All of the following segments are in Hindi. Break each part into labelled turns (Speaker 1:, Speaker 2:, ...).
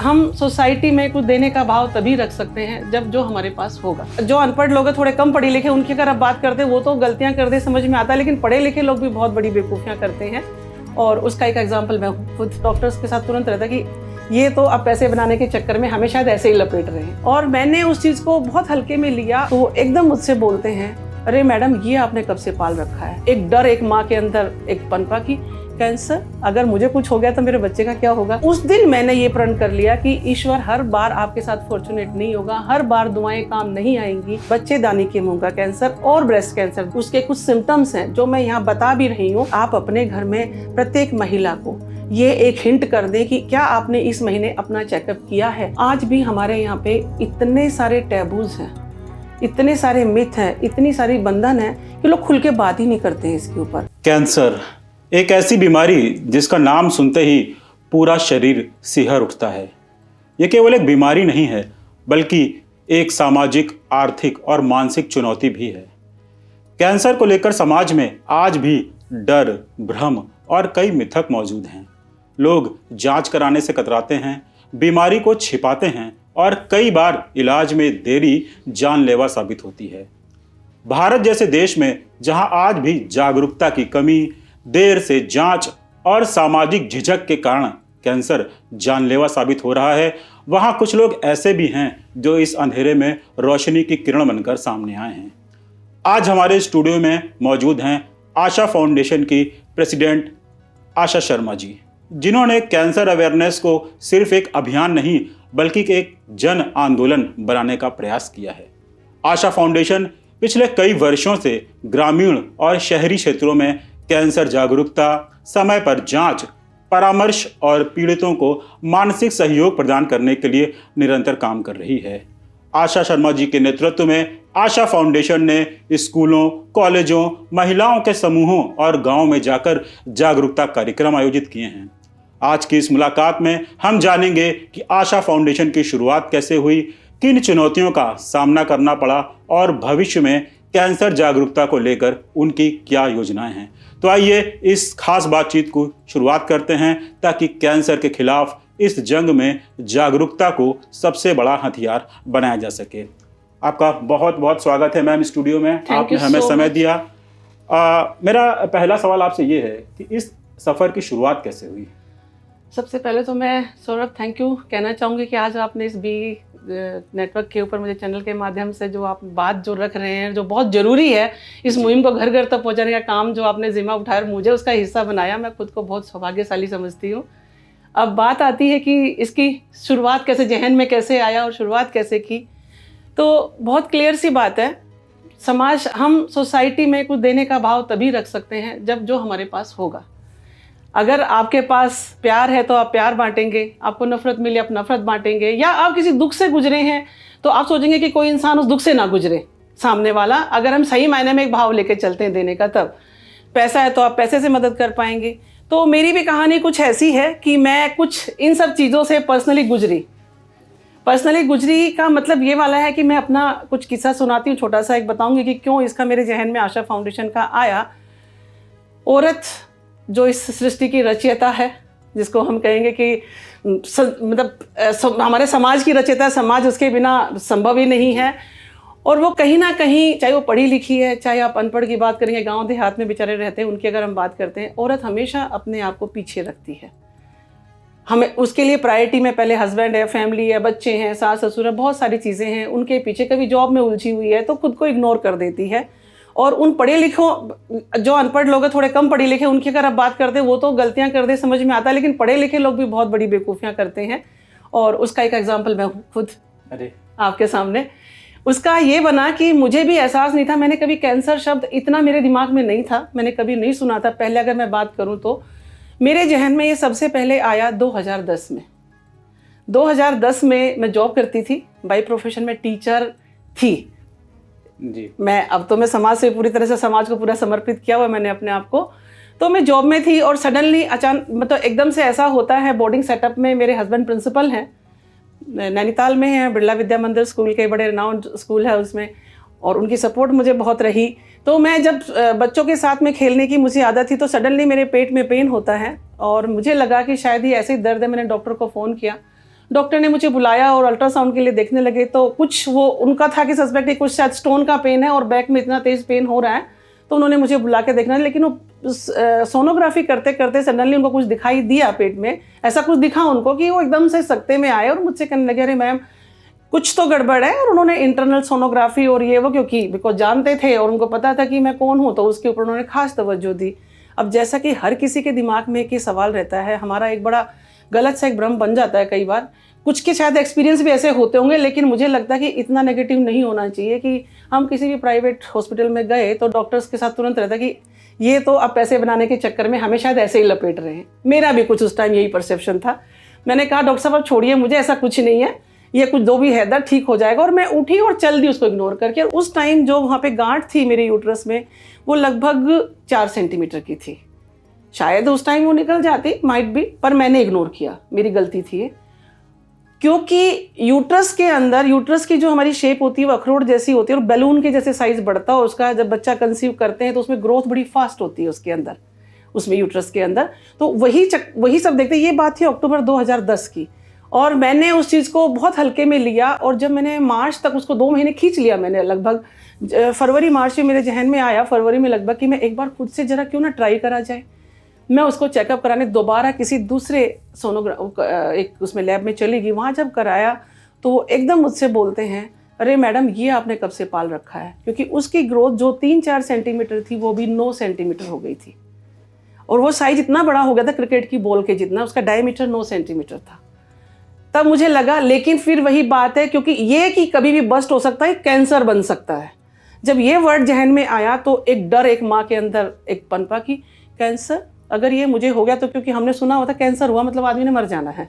Speaker 1: हम सोसाइटी में कुछ देने का भाव तभी रख सकते हैं जब जो हमारे पास होगा। जो अनपढ़ लोग हैं, थोड़े कम पढ़े लिखे, उनकी अगर आप बात करते हैं वो तो गलतियां करते समझ में आता है, लेकिन पढ़े लिखे लोग भी बहुत बड़ी बेवकूफ़ियां करते हैं। और उसका एक एग्जाम्पल मैं खुद डॉक्टर्स के साथ तुरंत रहता कि ये तो अब पैसे बनाने के चक्कर में हमें शायद ऐसे ही लपेट रहे हैं। और मैंने उस चीज़ को बहुत हल्के में लिया तो एकदम मुझसे बोलते हैं, अरे मैडम ये आपने कब से पाल रखा है। एक डर एक माँ के अंदर, एक पनपा की कैंसर, अगर मुझे कुछ हो गया तो मेरे बच्चे का क्या होगा। उस दिन मैंने ये प्रण कर लिया कि ईश्वर हर बार आपके साथ फॉर्चुनेट नहीं होगा, हर बार दुआएं काम नहीं आएंगी। बच्चेदानी के मुंह का कैंसर और ब्रेस्ट कैंसर, उसके कुछ सिम्टम्स हैं जो मैं यहाँ बता भी रही हूँ। आप अपने घर में प्रत्येक महिला को ये एक हिंट कर दें कि क्या आपने इस महीने अपना चेकअप किया है। आज भी हमारे यहाँ पे इतने सारे टैबूज हैं, इतने सारे मिथ हैं, इतनी सारी बंधन है कि लोग खुल के बात ही नहीं करते हैं इसके ऊपर।
Speaker 2: कैंसर एक ऐसी बीमारी जिसका नाम सुनते ही पूरा शरीर सिहर उठता है। ये केवल एक बीमारी नहीं है, बल्कि एक सामाजिक, आर्थिक और मानसिक चुनौती भी है। कैंसर को लेकर समाज में आज भी डर, भ्रम और कई मिथक मौजूद हैं। लोग जांच कराने से कतराते हैं, बीमारी को छिपाते हैं और कई बार इलाज में देरी जानलेवा साबित होती है। भारत जैसे देश में जहां आज भी जागरूकता की कमी, देर से जांच और सामाजिक झिझक के कारण कैंसर जानलेवा साबित हो रहा है, वहां कुछ लोग ऐसे भी हैं जो इस अंधेरे में रोशनी की किरण बनकर सामने आए हैं। आज हमारे स्टूडियो में मौजूद हैं आशा फाउंडेशन की प्रेसिडेंट आशा शर्मा जी, जिन्होंने कैंसर अवेयरनेस को सिर्फ एक अभियान नहीं बल्कि एक जन आंदोलन बनाने का प्रयास किया है। आशा फाउंडेशन पिछले कई वर्षों से ग्रामीण और शहरी क्षेत्रों में कैंसर जागरूकता, समय पर जांच, परामर्श और पीड़ितों को मानसिक सहयोग प्रदान करने के लिए निरंतर काम कर रही है। आशा शर्मा जी के नेतृत्व में आशा फाउंडेशन ने स्कूलों, कॉलेजों, महिलाओं के समूहों और गांवों में जाकर जागरूकता कार्यक्रम आयोजित किए हैं। आज की इस मुलाकात में हम जानेंगे कि आशा फाउंडेशन की शुरुआत कैसे हुई, किन चुनौतियों का सामना करना पड़ा और भविष्य में कैंसर जागरूकता को लेकर उनकी क्या योजनाएं हैं। तो आइए इस खास बातचीत को शुरुआत करते हैं ताकि कैंसर के खिलाफ इस जंग में जागरूकता को सबसे बड़ा हथियार बनाया जा सके। आपका बहुत बहुत स्वागत है मैम स्टूडियो में, आपने हमें समय दिया। मेरा पहला सवाल आपसे ये है कि इस सफ़र की शुरुआत कैसे हुई?
Speaker 1: सबसे पहले तो मैं सौरभ थैंक यू कहना चाहूँगी कि आज आपने इस बी नेटवर्क के ऊपर मुझे चैनल के माध्यम से जो आप बात जो रख रहे हैं, जो बहुत ज़रूरी है, इस मुहिम को घर घर तक पहुंचाने का काम जो आपने जिम्मा उठाया, मुझे उसका हिस्सा बनाया, मैं खुद को बहुत सौभाग्यशाली समझती हूँ। अब बात आती है कि इसकी शुरुआत कैसे, जहन में कैसे आया और शुरुआत कैसे की, तो बहुत क्लियर सी बात है। समाज, हम सोसाइटी में कुछ देने का भाव तभी रख सकते हैं जब जो हमारे पास होगा। अगर आपके पास प्यार है तो आप प्यार बांटेंगे, आपको नफरत मिली आप नफरत बांटेंगे, या आप किसी दुख से गुजरे हैं तो आप सोचेंगे कि कोई इंसान उस दुख से ना गुजरे सामने वाला। अगर हम सही मायने में एक भाव लेके चलते हैं देने का, तब पैसा है तो आप पैसे से मदद कर पाएंगे। तो मेरी भी कहानी कुछ ऐसी है कि मैं कुछ इन सब चीज़ों से पर्सनली गुजरी का मतलब ये वाला है कि मैं अपना कुछ किस्सा सुनाती हूँ, छोटा सा एक बताऊँगी कि क्यों इसका मेरे जहन में आशा फाउंडेशन का आया। औरत जो इस सृष्टि की रचयिता है, जिसको हम कहेंगे कि मतलब हमारे समाज की रचयिता, समाज उसके बिना संभव ही नहीं है। और वो कहीं ना कहीं, चाहे वो पढ़ी लिखी है, चाहे आप अनपढ़ की बात करेंगे, गांव देहात में बेचारे रहते हैं, उनकी अगर हम बात करते हैं, औरत हमेशा अपने आप को पीछे रखती है। हमें उसके लिए प्रायोरिटी में पहले हस्बैंड है, फैमिली है, बच्चे हैं, सास ससुर है, बहुत सारी चीज़ें हैं उनके पीछे। कभी जॉब में उलझी हुई है तो खुद को इग्नोर कर देती है। और उन पढ़े लिखों, जो अनपढ़ लोग हैं, थोड़े कम पढ़े लिखे, उनकी अगर आप बात करते हैं वो तो गलतियां करते समझ में आता है, लेकिन पढ़े लिखे लोग भी बहुत बड़ी बेवकूफ़ियां करते हैं। और उसका एक एग्जाम्पल मैं खुद आपके सामने, उसका ये बना कि मुझे भी एहसास नहीं था, मैंने कभी कैंसर शब्द इतना मेरे दिमाग में नहीं था, मैंने कभी नहीं सुना था। पहले अगर मैं बात करूँ तो मेरे जहन में ये सबसे पहले आया 2010 में। 2010 में मैं जॉब करती थी, बाई प्रोफेशन में टीचर थी जी। मैं समाज से पूरी तरह से, समाज को पूरा समर्पित किया हुआ मैंने अपने आप को। तो मैं जॉब में थी और सडनली अचानक, मतलब एकदम से ऐसा होता है, बोर्डिंग सेटअप में मेरे हस्बैंड प्रिंसिपल हैं, नैनीताल में हैं, बिरला विद्या मंदिर स्कूल के, बड़े रिनाउंड स्कूल है उसमें, और उनकी सपोर्ट मुझे बहुत रही। तो मैं जब बच्चों के साथ में खेलने की मुझे आदत थी, तो सडनली मेरे पेट में पेन होता है और मुझे लगा कि शायद ही ऐसे ही दर्द है। मैंने डॉक्टर को फ़ोन किया, डॉक्टर ने मुझे बुलाया और अल्ट्रासाउंड के लिए देखने लगे, तो कुछ वो उनका था कि सस्पेक्ट है कुछ शायद स्टोन का पेन है और बैक में इतना तेज पेन हो रहा है, तो उन्होंने मुझे बुला के देखना, लेकिन वो सोनोग्राफी करते करते सडनली उनको कुछ दिखाई दिया पेट में, ऐसा कुछ दिखा उनको कि वो एकदम से सकते में आए और मुझसे कहने लगे अरे मैम कुछ तो गड़बड़ है। और उन्होंने इंटरनल सोनोग्राफी और ये वो, क्योंकि बिकॉज जानते थे और उनको पता था कि मैं कौन हूँ, तो उसके ऊपर उन्होंने खास तवज्जो दी। अब जैसा कि हर किसी के दिमाग में एक ही सवाल रहता है, हमारा एक बड़ा गलत सा एक भ्रम बन जाता है कई बार, कुछ के शायद एक्सपीरियंस भी ऐसे होते होंगे, लेकिन मुझे लगता है कि इतना नेगेटिव नहीं होना चाहिए कि हम किसी भी प्राइवेट हॉस्पिटल में गए तो डॉक्टर्स के साथ तुरंत रहता है कि ये तो अब पैसे बनाने के चक्कर में हमें शायद ऐसे ही लपेट रहे हैं। मेरा भी कुछ उस टाइम यही परसेप्शन था। मैंने कहा डॉक्टर साहब अब छोड़िए मुझे, ऐसा कुछ नहीं है, ये कुछ जो भी है दर्द ठीक हो जाएगा। और मैं उठी और चल दी उसको इग्नोर करके। और उस टाइम जो वहाँ पे गांठ थी मेरे यूट्रस में वो लगभग 4 सेंटीमीटर की थी। शायद उस टाइम वो निकल जाती, माइट भी, पर मैंने इग्नोर किया, मेरी गलती थी। क्योंकि यूट्रस के अंदर, यूट्रस की जो हमारी शेप होती है वो अखरोट जैसी होती है और बैलून के जैसे साइज बढ़ता है उसका। जब बच्चा कंसीव करते हैं तो उसमें ग्रोथ बड़ी फास्ट होती है उसके अंदर, उसमें यूट्रस के अंदर। तो वही सब देखते। ये बात थी अक्टूबर 2010 की, और मैंने उस चीज़ को बहुत हल्के में लिया। और जब मैंने मार्च तक उसको 2 महीने खींच लिया मैंने, लगभग फरवरी मार्च में मेरे जहन में आया, फरवरी में लगभग, कि मैं एक बार खुद से जरा क्यों ना ट्राई करा जाए। मैं उसको चेकअप कराने दोबारा किसी दूसरे एक उसमें लैब में चली गई। वहाँ जब कराया तो वो एकदम मुझसे बोलते हैं अरे मैडम ये आपने कब से पाल रखा है, क्योंकि उसकी ग्रोथ जो 3-4 सेंटीमीटर थी वो भी 9 सेंटीमीटर हो गई थी। और वो साइज इतना बड़ा हो गया था क्रिकेट की बॉल के जितना, उसका डायमीटर 9 सेंटीमीटर था। तब मुझे लगा, लेकिन फिर वही बात है, क्योंकि ये कि कभी भी बस्ट हो सकता है, कैंसर बन सकता है। जब ये वर्ड जहन में आया तो एक डर एक माँ के अंदर एक पनपा कि कैंसर, अगर ये मुझे हो गया तो, क्योंकि हमने सुना हुआ था कैंसर हुआ मतलब आदमी ने मर जाना है।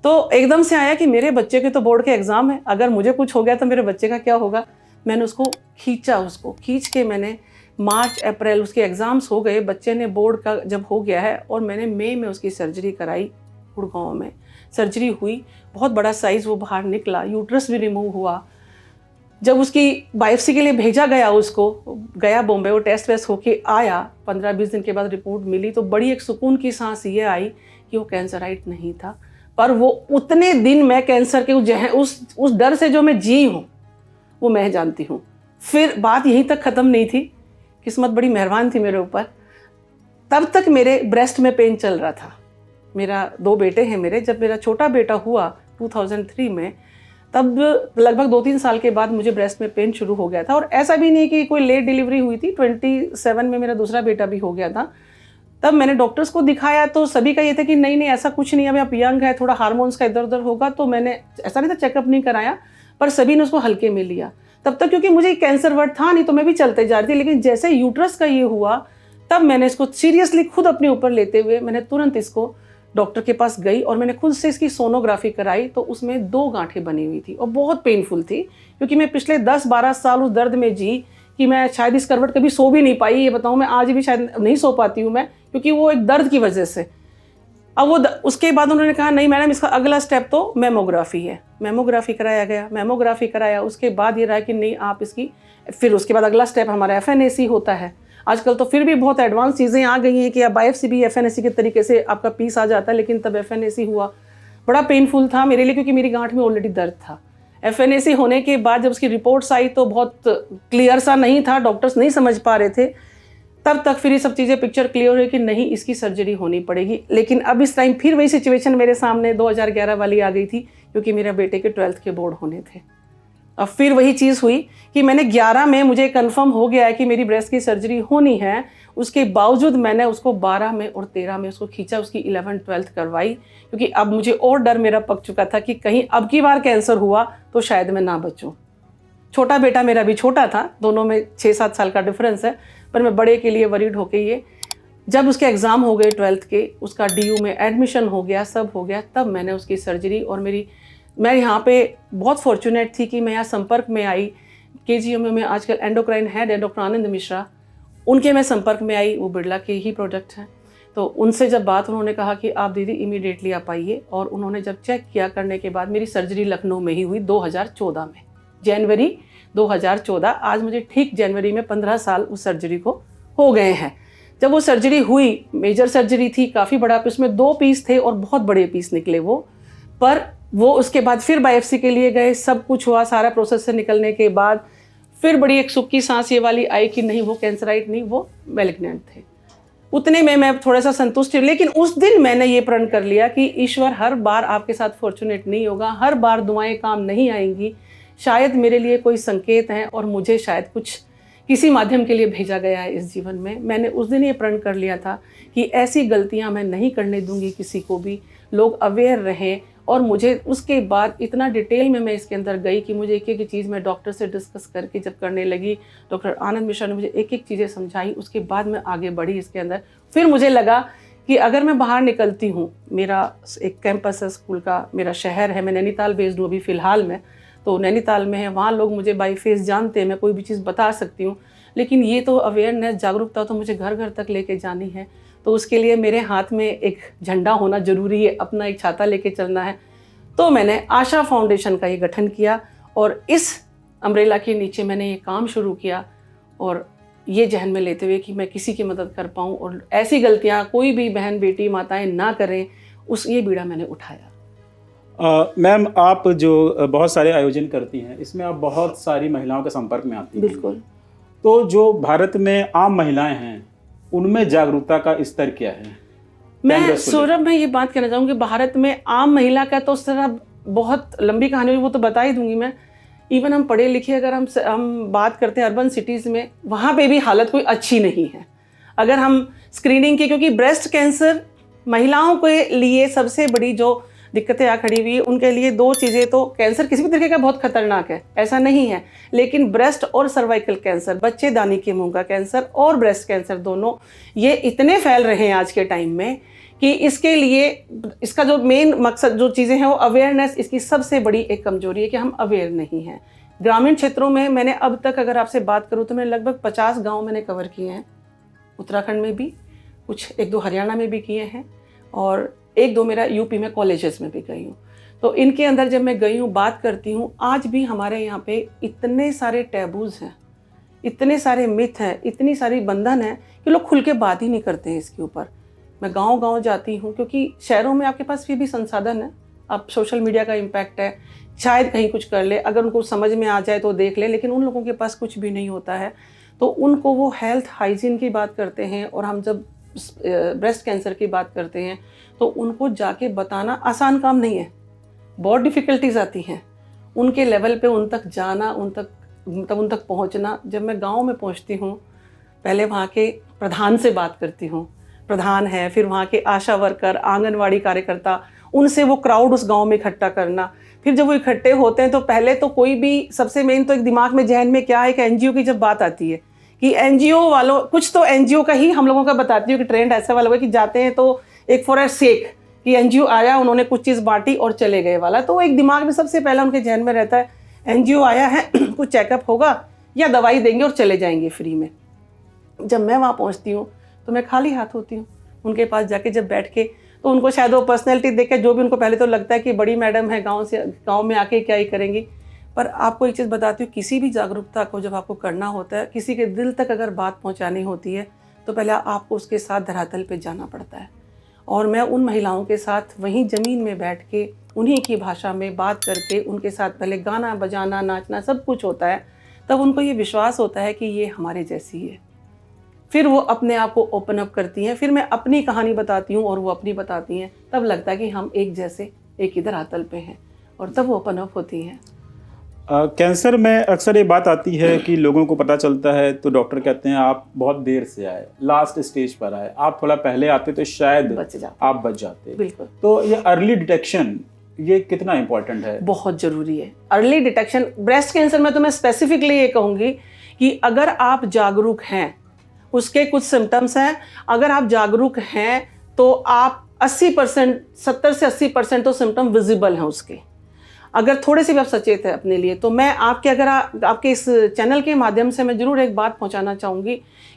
Speaker 1: तो एकदम से आया कि मेरे बच्चे के तो बोर्ड के एग्ज़ाम है, अगर मुझे कुछ हो गया तो मेरे बच्चे का क्या होगा। मैंने उसको खींचा, उसको खींच के मैंने मार्च अप्रैल उसके एग्ज़ाम्स हो गए, बच्चे ने बोर्ड का जब हो गया है, और मैंने मई में उसकी सर्जरी कराई। गुड़गांव में सर्जरी हुई, बहुत बड़ा साइज़ वो बाहर निकला, यूट्रस भी रिमूव हुआ। जब उसकी बायोप्सी के लिए भेजा गया, उसको गया बॉम्बे, वो टेस्ट वेस्ट होके आया, 15-20 दिन के बाद रिपोर्ट मिली, तो बड़ी एक सुकून की सांस ये आई कि वो कैंसराइट नहीं था। पर वो उतने दिन मैं कैंसर के उस डर से जो मैं जी हूँ वो मैं जानती हूँ। फिर बात यहीं तक ख़त्म नहीं थी, किस्मत बड़ी मेहरबान थी मेरे ऊपर। तब तक मेरे ब्रेस्ट में पेन चल रहा था। मेरा 2 बेटे हैं मेरे। जब मेरा छोटा बेटा हुआ 2003 में, तब लगभग 2-3 साल के बाद मुझे ब्रेस्ट में पेन शुरू हो गया था। और ऐसा भी नहीं कि कोई लेट डिलीवरी हुई थी, 27 में मेरा दूसरा बेटा भी हो गया था। तब मैंने डॉक्टर्स को दिखाया तो सभी का ये था कि नहीं ऐसा कुछ नहीं है, अभी आप यंग है, थोड़ा हार्मोन्स का इधर उधर होगा। तो मैंने ऐसा नहीं था, चेकअप नहीं कराया, पर सभी ने उसको हल्के में लिया। तब तक क्योंकि मुझे कैंसर वर्ड था नहीं तो मैं भी चलते जा रही थी। लेकिन जैसे यूट्रस का ये हुआ तब मैंने इसको सीरियसली खुद अपने ऊपर लेते हुए मैंने तुरंत इसको डॉक्टर के पास गई और मैंने खुद से इसकी सोनोग्राफी कराई। तो उसमें 2 गांठें बनी हुई थी और बहुत पेनफुल थी, क्योंकि मैं पिछले 10-12 साल उस दर्द में जी कि मैं शायद इस करवट कभी सो भी नहीं पाई। ये बताऊँ, मैं आज भी शायद नहीं सो पाती हूँ मैं, क्योंकि वो एक दर्द की वजह से। अब वो उसके बाद उन्होंने कहा नहीं मैडम, इसका अगला स्टेप तो मेमोग्राफी है। मेमोग्राफी कराया गया, मेमोग्राफी कराया। उसके बाद ये रहा कि नहीं आप इसकी, फिर उसके बाद अगला स्टेप हमारा FNAC होता है। आजकल तो फिर भी बहुत एडवांस चीज़ें आ गई हैं कि अब बायोप्सी भी FNAC के तरीके से आपका पीस आ जाता है। लेकिन तब FNAC हुआ, बड़ा पेनफुल था मेरे लिए, क्योंकि मेरी गांठ में ऑलरेडी दर्द था। FNAC होने के बाद जब उसकी रिपोर्ट्स आई तो बहुत क्लियर सा नहीं था, डॉक्टर्स नहीं समझ पा रहे थे। तब तक फिर ये सब चीज़ें पिक्चर क्लियर हुई कि नहीं इसकी सर्जरी होनी पड़ेगी। लेकिन अब इस टाइम फिर वही सिचुएशन मेरे सामने 2011 वाली आ गई थी, क्योंकि मेरे बेटे के 12th के बोर्ड होने थे। अब फिर वही चीज़ हुई कि मैंने 11 में मुझे कंफर्म हो गया है कि मेरी ब्रेस्ट की सर्जरी होनी है। उसके बावजूद मैंने उसको 12 में और 13 में उसको खींचा, उसकी 11th 12th करवाई, क्योंकि अब मुझे और डर मेरा पक चुका था कि कहीं अब की बार कैंसर हुआ तो शायद मैं ना बचूं। छोटा बेटा मेरा भी छोटा था, दोनों में 6-7 साल का डिफरेंस है, पर मैं बड़े के लिए वरीड होके ये जब उसके एग्ज़ाम हो गए 12th के, उसका DU में एडमिशन हो गया, सब हो गया, तब मैंने उसकी सर्जरी। और मैं यहाँ पे बहुत फॉर्चुनेट थी कि मैं यहाँ संपर्क में आई। KGMU में आजकल एंडोक्राइन हेड है डॉक्टर आनंद मिश्रा, उनके मैं संपर्क में आई, वो बिरला के ही प्रोडक्ट हैं। तो उनसे जब बात, उन्होंने कहा कि आप दीदी इमीडिएटली आप आइए। और उन्होंने जब चेक किया करने के बाद मेरी सर्जरी लखनऊ में ही हुई 2014 में, जनवरी 2014। आज मुझे ठीक जनवरी में 15 साल उस सर्जरी को हो गए हैं। जब वो सर्जरी हुई, मेजर सर्जरी थी, काफ़ी बड़ा, उसमें 2 पीस थे और बहुत बड़े पीस निकले वो। पर वो उसके बाद फिर बायोप्सी के लिए गए, सब कुछ हुआ, सारा प्रोसेस से निकलने के बाद फिर बड़ी एक सुख की सांस ये वाली आई कि नहीं वो कैंसराइट नहीं, वो मैलिग्नेंट थे। उतने में मैं थोड़ा सा संतुष्ट थी, लेकिन उस दिन मैंने ये प्रण कर लिया कि ईश्वर हर बार आपके साथ फॉर्चुनेट नहीं होगा, हर बार दुआएं काम नहीं आएंगी, शायद मेरे लिए कोई संकेत है और मुझे शायद कुछ किसी माध्यम के लिए भेजा गया है इस जीवन में। मैंने उस दिन ये प्रण कर लिया था कि ऐसी गलतियां मैं नहीं करने दूंगी किसी को भी, लोग अवेयर रहें। और मुझे उसके बाद इतना डिटेल में मैं इसके अंदर गई कि मुझे एक एक चीज़ मैं डॉक्टर से डिस्कस करके जब करने लगी, डॉक्टर आनंद मिश्रा ने मुझे एक एक चीज़ें समझाई, उसके बाद मैं आगे बढ़ी इसके अंदर। फिर मुझे लगा कि अगर मैं बाहर निकलती हूँ, मेरा एक कैंपस है स्कूल का, मेरा शहर है, मैं नैनीताल बेस्ड हूँ अभी फ़िलहाल में, तो नैनीताल में है, वहाँ लोग मुझे बाई फेस जानते हैं, मैं कोई भी चीज़ बता सकती हूँ, लेकिन ये तो अवेयरनेस, जागरूकता तो मुझे घर घर तक लेके जानी है। तो उसके लिए मेरे हाथ में एक झंडा होना ज़रूरी है, अपना एक छाता लेके चलना है। तो मैंने आशा फाउंडेशन का ये गठन किया और इस अम्ब्रेला के नीचे मैंने ये काम शुरू किया, और ये जहन में लेते हुए कि मैं किसी की मदद कर पाऊँ और ऐसी गलतियाँ कोई भी बहन बेटी माताएं ना करें, ये बीड़ा मैंने उठाया।
Speaker 2: मैम, आप जो बहुत सारे आयोजन करती हैं, इसमें आप बहुत सारी महिलाओं के संपर्क में आती हैं।
Speaker 1: बिल्कुल।
Speaker 2: तो जो भारत में आम महिलाएं हैं, उनमें जागरूकता का स्तर क्या है?
Speaker 1: मैं सौरभ में ये बात कहना चाहूँगी, भारत में आम महिला का तो सर बहुत लंबी कहानी हुई, वो तो बता ही दूंगी मैं। इवन हम पढ़े लिखे अगर हम बात करते हैं अर्बन सिटीज़ में, वहाँ पे भी हालत कोई अच्छी नहीं है। अगर हम स्क्रीनिंग की, क्योंकि ब्रेस्ट कैंसर महिलाओं के लिए सबसे बड़ी जो दिक्कतें आ खड़ी हुई है, उनके लिए दो चीज़ें, तो कैंसर किसी भी तरीके का बहुत खतरनाक है, ऐसा नहीं है, लेकिन ब्रेस्ट और सर्वाइकल कैंसर, बच्चेदानी के मुंह का कैंसर और ब्रेस्ट कैंसर दोनों ये इतने फैल रहे हैं आज के टाइम में कि इसके लिए इसका जो मेन मकसद जो चीज़ें हैं वो अवेयरनेस, इसकी सबसे बड़ी एक कमजोरी है कि हम अवेयर नहीं हैं। ग्रामीण क्षेत्रों में मैंने अब तक अगर आपसे बात करूँ तो मैंने लगभग 50 गाँव मैंने कवर किए हैं, उत्तराखंड में भी कुछ, एक दो हरियाणा में भी किए हैं, और एक दो मेरा यूपी में कॉलेजेस में भी गई हूँ। तो इनके अंदर जब मैं गई हूँ, बात करती हूँ, आज भी हमारे यहाँ पे इतने सारे टैबूज हैं, इतने सारे मिथ हैं, इतनी सारी बंधन है कि लोग खुल के बात ही नहीं करते हैं इसके ऊपर। मैं गांव-गांव जाती हूँ, क्योंकि शहरों में आपके पास फिर भी संसाधन है, अब सोशल मीडिया का इम्पैक्ट है, शायद कहीं कुछ कर ले, अगर उनको समझ में आ जाए तो देख ले, लेकिन उन लोगों के पास कुछ भी नहीं होता है। तो उनको वो हेल्थ हाइजीन की बात करते हैं, और हम जब ब्रेस्ट कैंसर की बात करते हैं तो उनको जाके बताना आसान काम नहीं है, बहुत डिफ़िकल्टीज आती हैं उनके लेवल पे, उन तक जाना, उन तक पहुंचना। जब मैं गांव में पहुंचती हूं, पहले वहां के प्रधान से बात करती हूं, प्रधान है, फिर वहाँ के आशा वर्कर, आंगनवाड़ी कार्यकर्ता, उनसे वो क्राउड उस गांव में इकट्ठा करना। फिर जब वो इकट्ठे होते हैं तो पहले तो कोई भी, सबसे मेन तो एक दिमाग में जहन में क्या है कि एनजीओ की जब बात आती है कि एनजीओ वालों, कुछ तो एनजीओ का ही हम लोगों का बताती हूँ कि ट्रेंड ऐसा वाला हुआ कि जाते हैं तो एक फॉर ए सेक कि एनजीओ आया, उन्होंने कुछ चीज़ बांटी और चले गए वाला, तो एक दिमाग में सबसे पहला उनके जहन में रहता है एनजीओ आया है कुछ चेकअप होगा या दवाई देंगे और चले जाएंगे फ्री में। जब मैं वहाँ पहुँचती हूँ तो मैं खाली हाथ होती हूँ, उनके पास जाके जब बैठ के, तो उनको शायद वो पर्सनैलिटी देख के जो भी उनको पहले तो लगता है कि बड़ी मैडम है, गाँव में आके क्या ही करेंगी। पर आपको एक चीज़ बताती हूँ, किसी भी जागरूकता को जब आपको करना होता है, किसी के दिल तक अगर बात पहुँचानी होती है, तो पहले आपको उसके साथ धरातल पे जाना पड़ता है। और मैं उन महिलाओं के साथ वहीं ज़मीन में बैठ के उन्हीं की भाषा में बात करके उनके साथ पहले गाना बजाना, नाचना सब कुछ होता है, तब उनको ये विश्वास होता है कि ये हमारे जैसी है। फिर वो अपने आप को ओपन अप करती हैं, फिर मैं अपनी कहानी बताती हूँ और वो अपनी बताती हैं, तब लगता है कि हम एक जैसे, एक ही धरातल पे हैं, और तब वो ओपन अप होती हैं।
Speaker 2: कैंसर में अक्सर ये बात आती है कि लोगों को पता चलता है तो डॉक्टर कहते हैं आप बहुत देर से आए, लास्ट स्टेज पर आए, आप थोड़ा पहले आते तो शायद आप बच जाते।
Speaker 1: बिल्कुल।
Speaker 2: तो ये अर्ली डिटेक्शन, ये कितना इम्पोर्टेंट है?
Speaker 1: बहुत ज़रूरी है अर्ली डिटेक्शन। ब्रेस्ट कैंसर में तो मैं स्पेसिफिकली ये कहूँगी कि अगर आप जागरूक हैं, उसके कुछ सिम्टम्स हैं, अगर आप जागरूक हैं तो आप 80%, 70 से 80% तो सिम्टम विजिबल हैं उसके। अगर थोड़े से भी आप सचेत हैं अपने लिए, तो मैं आपके इस चैनल के माध्यम से मैं ज़रूर एक बात पहुंचाना चाहूँगी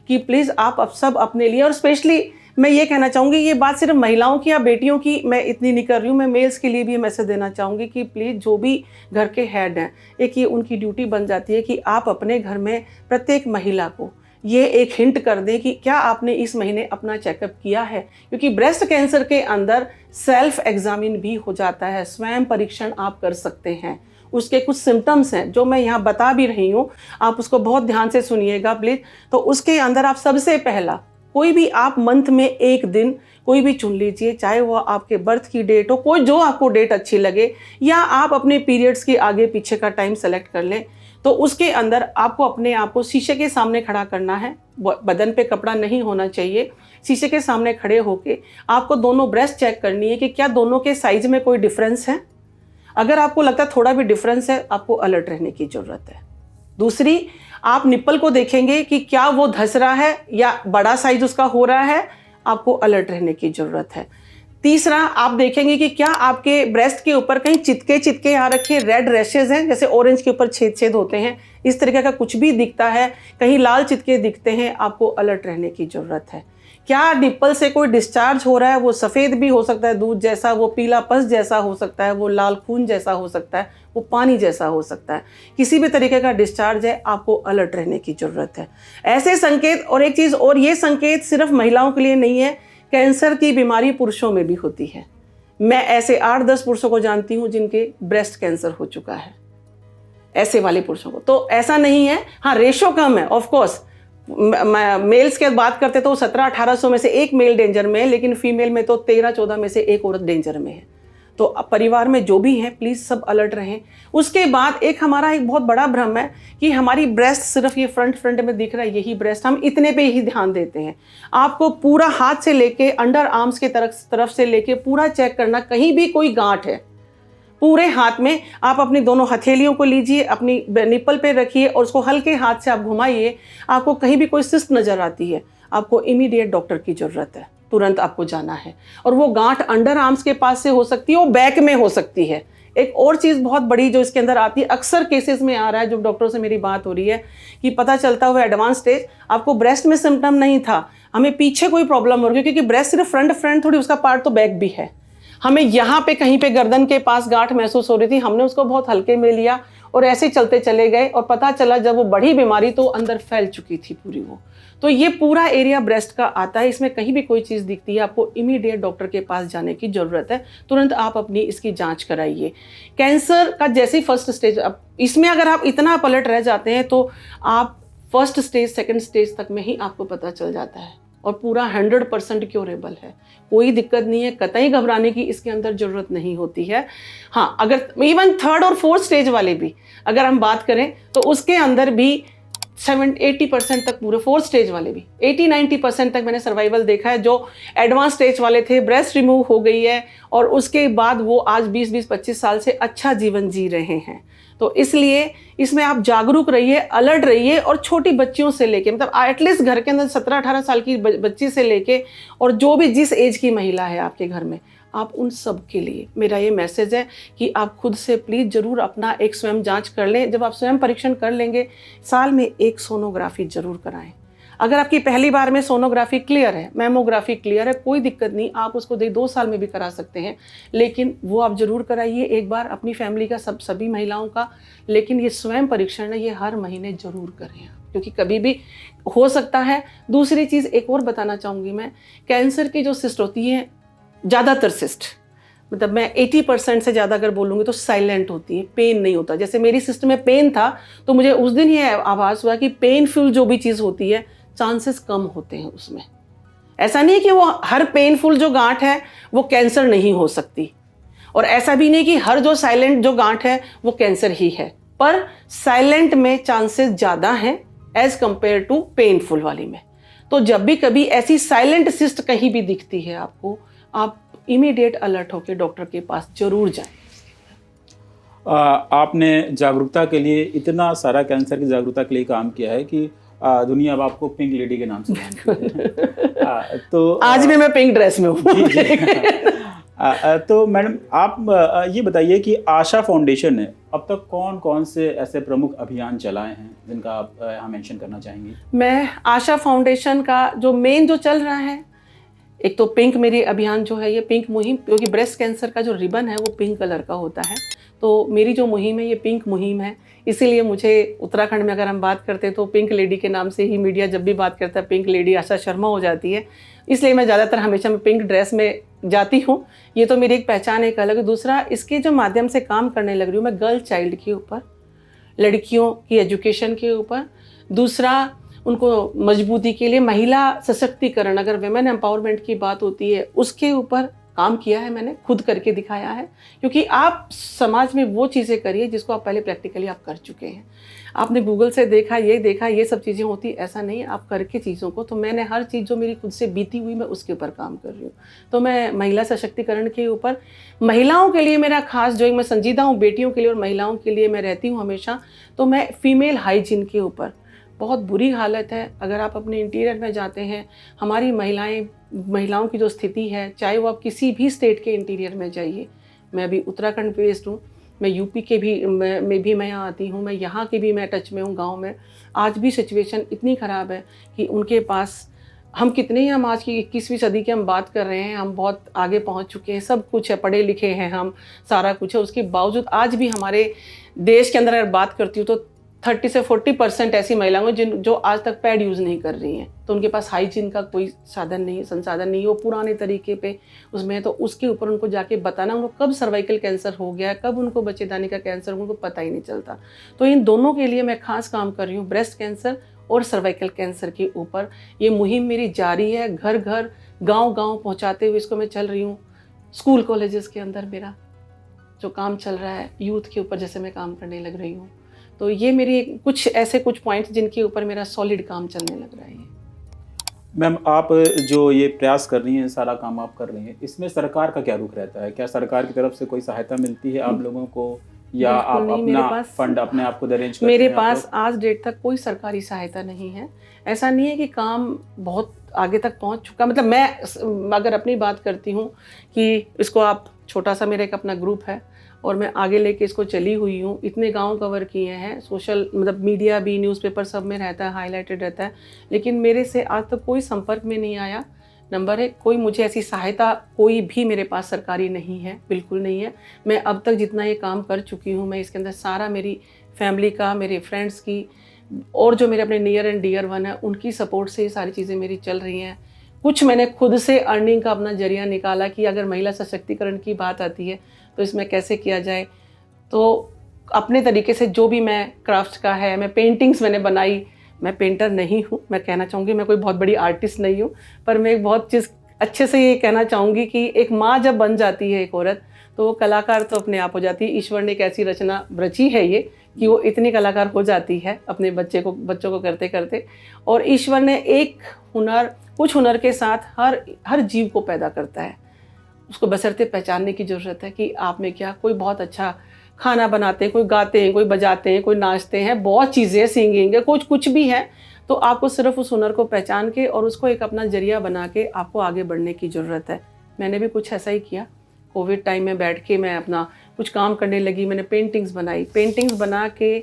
Speaker 1: कि प्लीज़ आप अब सब अपने लिए, और स्पेशली मैं ये कहना चाहूँगी, ये बात सिर्फ महिलाओं की या बेटियों की मैं इतनी नहीं कर रही हूँ, मैं मेल्स के लिए भी मैसेज देना चाहूँगी कि प्लीज़ जो भी घर के हेड हैं, एक ये उनकी ड्यूटी बन जाती है कि आप अपने घर में प्रत्येक महिला को ये एक हिंट कर दें कि क्या आपने इस महीने अपना चेकअप किया है, क्योंकि ब्रेस्ट कैंसर के अंदर सेल्फ एग्जामिन भी हो जाता है, स्वयं परीक्षण आप कर सकते हैं। उसके कुछ सिम्टम्स हैं जो मैं यहाँ बता भी रही हूँ, आप उसको बहुत ध्यान से सुनिएगा प्लीज़। तो उसके अंदर आप सबसे पहला कोई भी आप मंथ में एक दिन कोई भी चुन लीजिए, चाहे वो आपके बर्थ की डेट हो, कोई जो आपको डेट अच्छी लगे, या आप अपने पीरियड्स के आगे पीछे का टाइम सेलेक्ट कर लें। तो उसके अंदर आपको अपने आप को शीशे के सामने खड़ा करना है, बदन पे कपड़ा नहीं होना चाहिए। शीशे के सामने खड़े होके आपको दोनों ब्रेस्ट चेक करनी है कि क्या दोनों के साइज में कोई डिफरेंस है। अगर आपको लगता है थोड़ा भी डिफरेंस है, आपको अलर्ट रहने की ज़रूरत है। दूसरी, आप निप्पल को देखेंगे कि क्या वो धस रहा है या बड़ा साइज उसका हो रहा है, आपको अलर्ट रहने की ज़रूरत है। तीसरा, आप देखेंगे कि क्या आपके ब्रेस्ट के ऊपर कहीं चितके आ रखे रेड रैशेज हैं, जैसे ऑरेंज के ऊपर छेद होते हैं, इस तरीके का कुछ भी दिखता है, कहीं लाल चितके दिखते हैं, आपको अलर्ट रहने की ज़रूरत है। क्या निप्पल से कोई डिस्चार्ज हो रहा है, वो सफ़ेद भी हो सकता है दूध जैसा, वो पीला पस जैसा हो सकता है, वो लाल खून जैसा हो सकता है, वो पानी जैसा हो सकता है, किसी भी तरीके का डिस्चार्ज है, आपको अलर्ट रहने की ज़रूरत है। ऐसे संकेत, और एक चीज़ और, ये संकेत सिर्फ महिलाओं के लिए नहीं है, कैंसर की बीमारी पुरुषों में भी होती है। मैं ऐसे 8-10 पुरुषों को जानती हूँ जिनके ब्रेस्ट कैंसर हो चुका है, ऐसे वाले पुरुषों को। तो ऐसा नहीं है, हाँ रेशो कम है ऑफ कोर्स। मेल्स की बात करते तो 1700-1800 में से एक मेल डेंजर में है, लेकिन फीमेल में तो 13-14 में से एक औरत डेंजर में है। तो परिवार में जो भी हैं प्लीज़ सब अलर्ट रहें। उसके बाद एक हमारा एक बहुत बड़ा भ्रम है कि हमारी ब्रेस्ट सिर्फ ये फ्रंट में दिख रहा है, यही ब्रेस्ट, हम इतने पे ही ध्यान देते हैं। आपको पूरा हाथ से लेके अंडर आर्म्स के तरफ से लेके पूरा चेक करना, कहीं भी कोई गांठ है पूरे हाथ में, आप अपनी दोनों हथेलियों को लीजिए, अपनी निप्पल पे रखिए और उसको हल्के हाथ से आप घुमाइए। आपको कहीं भी कोई सिस्ट नज़र आती है, आपको इमीडिएट डॉक्टर की ज़रूरत है, तुरंत आपको जाना है। और वो गांठ अंडर आर्म्स के पास से हो सकती है, वो बैक में हो सकती है। एक और चीज़ बहुत बड़ी जो इसके अंदर आती है, अक्सर केसेस में आ रहा है, जो डॉक्टरों से मेरी बात हो रही है कि पता चलता हुआ एडवांस स्टेज आपको ब्रेस्ट में सिम्टम नहीं था, हमें पीछे कोई प्रॉब्लम हो रही है, क्योंकि ब्रेस्ट सिर्फ फ्रंट थोड़ी, उसका पार्ट तो बैक भी है। हमें यहाँ पे कहीं पे गर्दन के पास गांठ महसूस हो रही थी, हमने उसको बहुत हल्के में लिया और ऐसे चलते चले गए, और पता चला जब वो बड़ी बीमारी तो अंदर फैल चुकी थी पूरी वो। तो ये पूरा एरिया ब्रेस्ट का आता है, इसमें कहीं भी कोई चीज़ दिखती है, आपको इमीडिएट डॉक्टर के पास जाने की ज़रूरत है, तुरंत आप अपनी इसकी जांच कराइए। कैंसर का जैसे ही फर्स्ट स्टेज, अब इसमें अगर आप इतना अलर्ट रह जाते हैं तो आप फर्स्ट स्टेज सेकंड स्टेज तक में ही आपको पता चल जाता है, और पूरा 100% क्योरेबल है, कोई दिक्कत नहीं है, कतई घबराने की इसके अंदर ज़रूरत नहीं होती है। हाँ, अगर इवन 3rd और 4th स्टेज वाले भी अगर हम बात करें तो उसके अंदर भी 80% तक, पूरे 4th स्टेज वाले भी 80-90% तक मैंने सर्वाइवल देखा है। जो एडवांस स्टेज वाले थे, ब्रेस्ट रिमूव हो गई है और उसके बाद वो आज 20-25 साल से अच्छा जीवन जी रहे हैं। तो इसलिए इसमें आप जागरूक रहिए, अलर्ट रहिए, और छोटी बच्चियों से लेके, मतलब एटलीस्ट घर के अंदर 17-18 साल की बच्ची से लेके और जो भी जिस एज की महिला है आपके घर में, आप उन सब के लिए मेरा ये मैसेज है कि आप खुद से प्लीज़ ज़रूर अपना एक स्वयं जांच कर लें। जब आप स्वयं परीक्षण कर लेंगे, साल में एक सोनोग्राफी ज़रूर कराएं। अगर आपकी पहली बार में सोनोग्राफी क्लियर है, मैमोग्राफी क्लियर है, कोई दिक्कत नहीं, आप उसको 2 साल में भी करा सकते हैं, लेकिन वो आप ज़रूर कराइए एक बार, अपनी फैमिली का, सभी महिलाओं का। लेकिन ये स्वयं परीक्षण है, ये हर महीने ज़रूर करें, क्योंकि कभी भी हो सकता है। दूसरी चीज़ एक और बताना चाहूँगी मैं, कैंसर की जो सिस्ट होती है, ज़्यादातर सिस्ट, मतलब मैं 80% से ज़्यादा अगर बोलूँगी तो साइलेंट होती है, पेन नहीं होता। जैसे मेरी सिस्ट में पेन था तो मुझे उस दिन ये आभास हुआ कि पेनफुल जो भी चीज़ होती है, चांसेस कम होते हैं उसमें। ऐसा नहीं कि वो हर पेनफुल जो गांठ है वो कैंसर नहीं हो सकती, और ऐसा भी नहीं कि हर जो साइलेंट जो गांठ है वो कैंसर ही है, पर साइलेंट में चांसेस ज़्यादा हैं एज कंपेयर टू पेनफुल वाली में। तो जब भी कभी ऐसी साइलेंट सिस्ट कहीं भी दिखती है आपको, आप इमीडिएट अलर्ट होकर डॉक्टर के पास जरूर जाएं।
Speaker 2: आपने जागरूकता के लिए, इतना सारा कैंसर की जागरूकता के लिए काम किया है कि दुनिया अब आपको पिंक लेडी के नाम से जानती है। तो
Speaker 1: आज भी मैं पिंक ड्रेस में हूँ।
Speaker 2: तो मैडम आप ये बताइए कि आशा फाउंडेशन ने अब तक कौन कौन से ऐसे प्रमुख अभियान चलाए हैं जिनका आप यहाँ मेंशन करना चाहेंगी?
Speaker 1: मैं आशा फाउंडेशन का जो मेन जो चल रहा है, एक तो पिंक मेरी अभियान जो है ये पिंक मुहिम, क्योंकि ब्रेस्ट कैंसर का जो रिबन है वो पिंक कलर का होता है, तो मेरी जो मुहिम है ये पिंक मुहिम है। इसीलिए मुझे उत्तराखंड में अगर हम बात करते हैं तो पिंक लेडी के नाम से ही मीडिया जब भी बात करता है पिंक लेडी आशा शर्मा हो जाती है, इसलिए मैं ज़्यादातर हमेशा मैं पिंक ड्रेस में जाती हूँ। ये तो मेरी एक पहचान एक अलग है। दूसरा, इसके जो माध्यम से काम करने लग रही हूँ मैं गर्ल चाइल्ड के ऊपर, लड़कियों की एजुकेशन के ऊपर। दूसरा, उनको मजबूती के लिए महिला सशक्तिकरण, अगर वेमेन एम्पावरमेंट की बात होती है उसके ऊपर काम किया है, मैंने खुद करके दिखाया है। क्योंकि आप समाज में वो चीज़ें करिए जिसको आप पहले प्रैक्टिकली आप कर चुके हैं। आपने गूगल से देखा ये सब चीज़ें होती, ऐसा नहीं, आप करके चीज़ों को। तो मैंने हर चीज़ जो मेरी खुद से बीती हुई मैं उसके ऊपर काम कर रही हूँ। तो मैं महिला सशक्तिकरण के ऊपर, महिलाओं के लिए मेरा खास जो मैं संजीदा हूँ, बेटियों के लिए और महिलाओं के लिए मैं रहती हूँ हमेशा। तो मैं फीमेल हाइजीन के ऊपर, बहुत बुरी हालत है अगर आप अपने इंटीरियर में जाते हैं, हमारी महिलाओं की जो स्थिति है, चाहे वो आप किसी भी स्टेट के इंटीरियर में जाइए। मैं अभी उत्तराखंड बेस्ड हूँ, मैं यूपी के भी में भी मैं यहाँ आती हूँ, मैं यहाँ के भी मैं टच में हूँ गांव में। आज भी सिचुएशन इतनी ख़राब है कि उनके पास, हम कितने ही, हम आज की 21वीं सदी की हम बात कर रहे हैं, हम बहुत आगे पहुँच चुके हैं, सब कुछ है, पढ़े लिखे हैं हम, सारा कुछ है, उसके बावजूद आज भी हमारे देश के अंदर अगर बात करती हूँ तो 30 से 40% ऐसी महिलाएं जो आज तक पैड यूज़ नहीं कर रही हैं। तो उनके पास हाइजीन का कोई साधन नहीं, संसाधन नहीं, वो पुराने तरीके पे उसमें है। तो उसके ऊपर उनको जाके बताना, उनको कब सर्वाइकल कैंसर हो गया है, कब उनको बच्चेदानी का कैंसर, उनको पता ही नहीं चलता। तो इन दोनों के लिए मैं खास काम कर रही हूँ, ब्रेस्ट कैंसर और सर्वाइकल कैंसर के ऊपर। ये मुहिम मेरी जारी है, घर घर गाँव गाँव पहुँचाते हुए इसको मैं चल रही हूँ। स्कूल कॉलेजेस के अंदर मेरा जो काम चल रहा है, यूथ के ऊपर जैसे मैं काम करने लग रही हूँ। तो ये मेरी कुछ पॉइंट्स जिनके ऊपर मेरा सॉलिड काम चलने लग रहा है।
Speaker 2: मैम, आप जो ये प्रयास कर रही हैं, सारा काम आप कर रही हैं, इसमें सरकार का क्या रुख रहता है? क्या सरकार की तरफ से कोई सहायता मिलती है आप लोगों को, या आप अपना फंड अपने आप को अरेंज करते हैं?
Speaker 1: मेरे पास आज डेट तक कोई सरकारी सहायता नहीं है। ऐसा नहीं है कि काम बहुत आगे तक पहुंच चुका, मतलब मैं अगर अपनी बात करती हूँ कि इसको आप, छोटा सा मेरा एक अपना ग्रुप है और मैं आगे लेके इसको चली हुई हूँ। इतने गांव कवर किए हैं, सोशल मतलब मीडिया भी, न्यूज़पेपर सब में रहता है, हाईलाइटेड रहता है, लेकिन मेरे से आज तक कोई संपर्क में नहीं आया। नंबर एक, कोई मुझे ऐसी सहायता कोई भी मेरे पास सरकारी नहीं है, बिल्कुल नहीं है। मैं अब तक जितना ये काम कर चुकी हूँ, मैं इसके अंदर सारा मेरी फैमिली का, मेरे फ्रेंड्स की और जो मेरे अपने नियर एंड डियर वन है उनकी सपोर्ट से ये सारी चीज़ें मेरी चल रही हैं। कुछ मैंने खुद से अर्निंग का अपना जरिया निकाला कि अगर महिला सशक्तिकरण की बात आती है तो इसमें कैसे किया जाए। तो अपने तरीके से जो भी मैं क्राफ्ट का है, मैं पेंटिंग्स मैंने बनाई। मैं पेंटर नहीं हूँ, मैं कहना चाहूँगी मैं कोई बहुत बड़ी आर्टिस्ट नहीं हूँ, पर मैं एक बहुत चीज़ अच्छे से ये कहना चाहूँगी कि एक माँ जब बन जाती है एक औरत, तो वो कलाकार तो अपने आप हो जाती है। ईश्वर ने एक ऐसी रचना रची है ये कि वो इतनी कलाकार हो जाती है अपने बच्चों को करते करते। और ईश्वर ने एक कुछ हुनर के साथ हर जीव को पैदा करता है। उसको बशर्ते पहचानने की ज़रूरत है कि आप में क्या, कोई बहुत अच्छा खाना बनाते हैं, कोई गाते हैं, कोई बजाते हैं, कोई नाचते हैं, बहुत चीज़ें, सिंगिंग है, कुछ भी है। तो आपको सिर्फ उस हुनर को पहचान के और उसको एक अपना जरिया बना के आपको आगे बढ़ने की ज़रूरत है। मैंने भी कुछ ऐसा ही किया। कोविड टाइम में बैठ के मैं अपना कुछ काम करने लगी। मैंने पेंटिंग्स बनाई, पेंटिंग्स बना के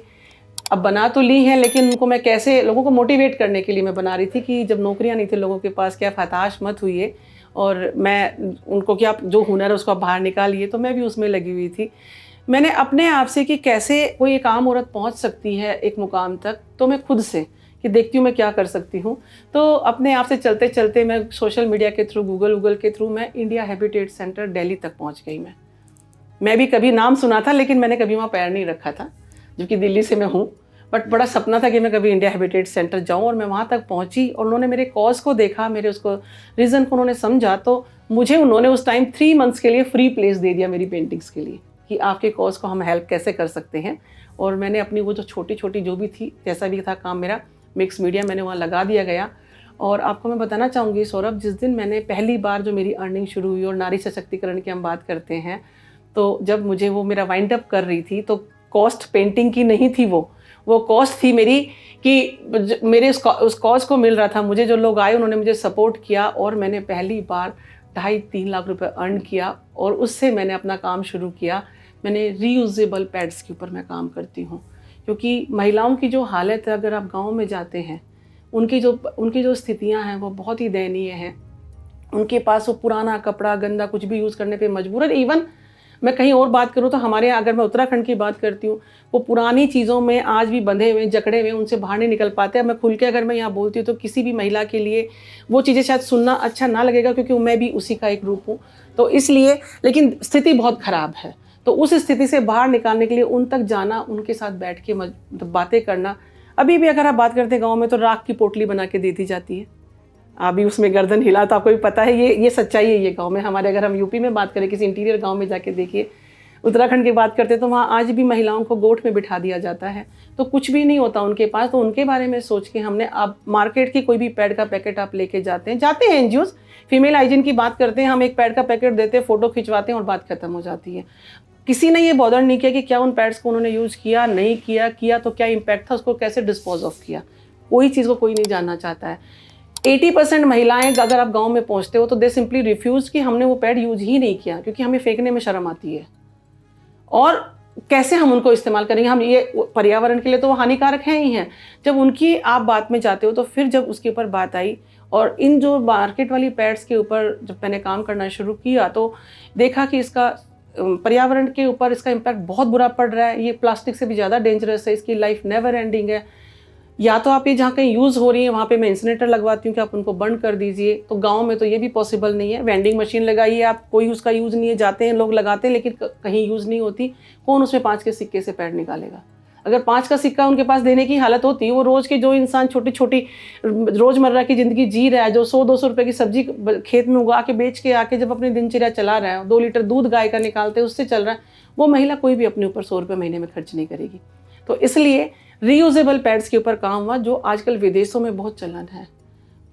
Speaker 1: अब बना तो ली हैं, लेकिन उनको मैं कैसे लोगों को मोटिवेट करने के लिए मैं बना रही थी कि जब नौकरियां नहीं थी लोगों के पास, क्या हताश मत हुई, और मैं उनको क्या जो हुनर है उसको बाहर निकालिए। तो मैं भी उसमें लगी हुई थी। मैंने अपने आप से कि कैसे कोई एक आम औरत पहुंच सकती है एक मुकाम तक, तो मैं खुद से कि देखती हूँ मैं क्या कर सकती हूँ। तो अपने आप से चलते चलते मैं सोशल मीडिया के थ्रू, गूगल के थ्रू मैं इंडिया हैबिटेट सेंटर दिल्ली तक पहुँच गई। मैं भी कभी नाम सुना था लेकिन मैंने कभी वहाँ पैर नहीं रखा था, जबकि दिल्ली से मैं हूँ। बट बड़ा सपना था कि मैं कभी इंडिया हैबिटेट सेंटर जाऊँ, और मैं वहाँ तक पहुँची और उन्होंने मेरे कॉज को देखा, मेरे उसको रीज़न को उन्होंने समझा। तो मुझे उन्होंने उस टाइम 3 मंथ्स के लिए फ्री प्लेस दे दिया मेरी पेंटिंग्स के लिए कि आपके कॉज को हम हेल्प कैसे कर सकते हैं। और मैंने अपनी वो जो छोटी छोटी जो भी थी, जैसा भी था काम मेरा, मिक्स मीडिया मैंने वहाँ लगा दिया गया। और आपको मैं बताना चाहूँगी सौरभ, जिस दिन मैंने पहली बार जो मेरी अर्निंग शुरू हुई, और नारी सशक्तिकरण की हम बात करते हैं, तो जब मुझे वो मेरा वाइंड अप कर रही थी, तो कॉस्ट पेंटिंग की नहीं थी, वो कॉस्ट थी मेरी कि मेरे उस कॉज को मिल रहा था। मुझे जो लोग आए उन्होंने मुझे सपोर्ट किया, और मैंने पहली बार 2.5-3 लाख रुपए अर्न किया, और उससे मैंने अपना काम शुरू किया। मैंने रीयूजेबल पैड्स के ऊपर मैं काम करती हूँ, क्योंकि महिलाओं की जो हालत है, अगर आप गाँव में जाते हैं, उनकी जो स्थितियाँ हैं वो बहुत ही दयनीय हैं। उनके पास वो पुराना कपड़ा गंदा कुछ भी यूज़ करने पे मजबूर है। इवन मैं कहीं और बात करूँ तो हमारे यहाँ, अगर मैं उत्तराखंड की बात करती हूँ, वो पुरानी चीज़ों में आज भी बंधे हुए, जकड़े हुए, उनसे बाहर नहीं निकल पाते। अब मैं खुल के अगर मैं यहाँ बोलती हूँ तो किसी भी महिला के लिए वो चीज़ें शायद सुनना अच्छा ना लगेगा, क्योंकि मैं भी उसी का एक रूप हूँ। तो इसलिए, लेकिन स्थिति बहुत ख़राब है, तो उस स्थिति से बाहर निकालने के लिए उन तक जाना, उनके साथ बैठ के बातें करना। अभी भी अगर आप बात करते हैं गाँव में, तो राख की पोटली बना के दे दी जाती है, अभी उसमें गर्दन हिला तो आपको भी पता है, ये सच्चाई है ये गांव में। हमारे, अगर हम यूपी में बात करें, किसी इंटीरियर गांव में जाके देखिए, उत्तराखंड की बात करते हैं, तो वहाँ आज भी महिलाओं को गोठ में बिठा दिया जाता है, तो कुछ भी नहीं होता उनके पास। तो उनके बारे में सोच के हमने, अब मार्केट की कोई भी पैड का पैकेट आप लेके जाते हैं एनजीओज, फीमेल हाइजीन की बात करते हैं, हम एक पैड का पैकेट देते हैं, फोटो खिंचवाते हैं और बात खत्म हो जाती है। किसी ने ये बॉदर नहीं किया कि क्या उन पैड्स को उन्होंने यूज़ किया, नहीं किया तो क्या इम्पैक्ट था, उसको कैसे डिस्पोज ऑफ किया, कोई चीज़ को कोई नहीं जानना चाहता है। 80% महिलाएं अगर आप गांव में पहुंचते हो तो दे सिंपली रिफ्यूज कि हमने वो पैड यूज ही नहीं किया, क्योंकि हमें फेंकने में शर्म आती है, और कैसे हम उनको इस्तेमाल करेंगे, हम ये पर्यावरण के लिए तो वो हानिकारक हैं ही हैं। जब उनकी आप बात में जाते हो तो फिर जब उसके ऊपर बात आई, और इन जो मार्केट वाली पैड्स के ऊपर जब मैंने काम करना शुरू किया, तो देखा कि इसका पर्यावरण के ऊपर इसका इम्पैक्ट बहुत बुरा पड़ रहा है। ये प्लास्टिक से भी ज़्यादा डेंजरस है, इसकी लाइफ नेवर एंडिंग है। या तो आप ये जहाँ कहीं यूज़ हो रही है वहाँ पे मैं इंसिनेटर लगवाती हूँ कि आप उनको बंद कर दीजिए, तो गांव में तो ये भी पॉसिबल नहीं है। वेंडिंग मशीन लगाइए आप, कोई उसका यूज़ नहीं है, जाते हैं लोग लगाते हैं लेकिन कहीं यूज़ नहीं होती। कौन उसमें 5 के सिक्के से पैड निकालेगा? अगर 5 का सिक्का उनके पास देने की हालत होती, वो रोज़ के जो इंसान छोटी छोटी रोज़मर्रा की ज़िंदगी जी रहा है, जो 100-200 रुपये की सब्जी खेत में उगा के बेच के आके जब अपनी दिनचर्या चला रहा है, 2 लीटर दूध गाय का निकालते उससे चल रहा है, वो महिला कोई भी अपने ऊपर 100 रुपये महीने में खर्च नहीं करेगी। तो इसलिए रीयूजेबल पैड्स के ऊपर काम हुआ, जो आजकल विदेशों में बहुत चलन है।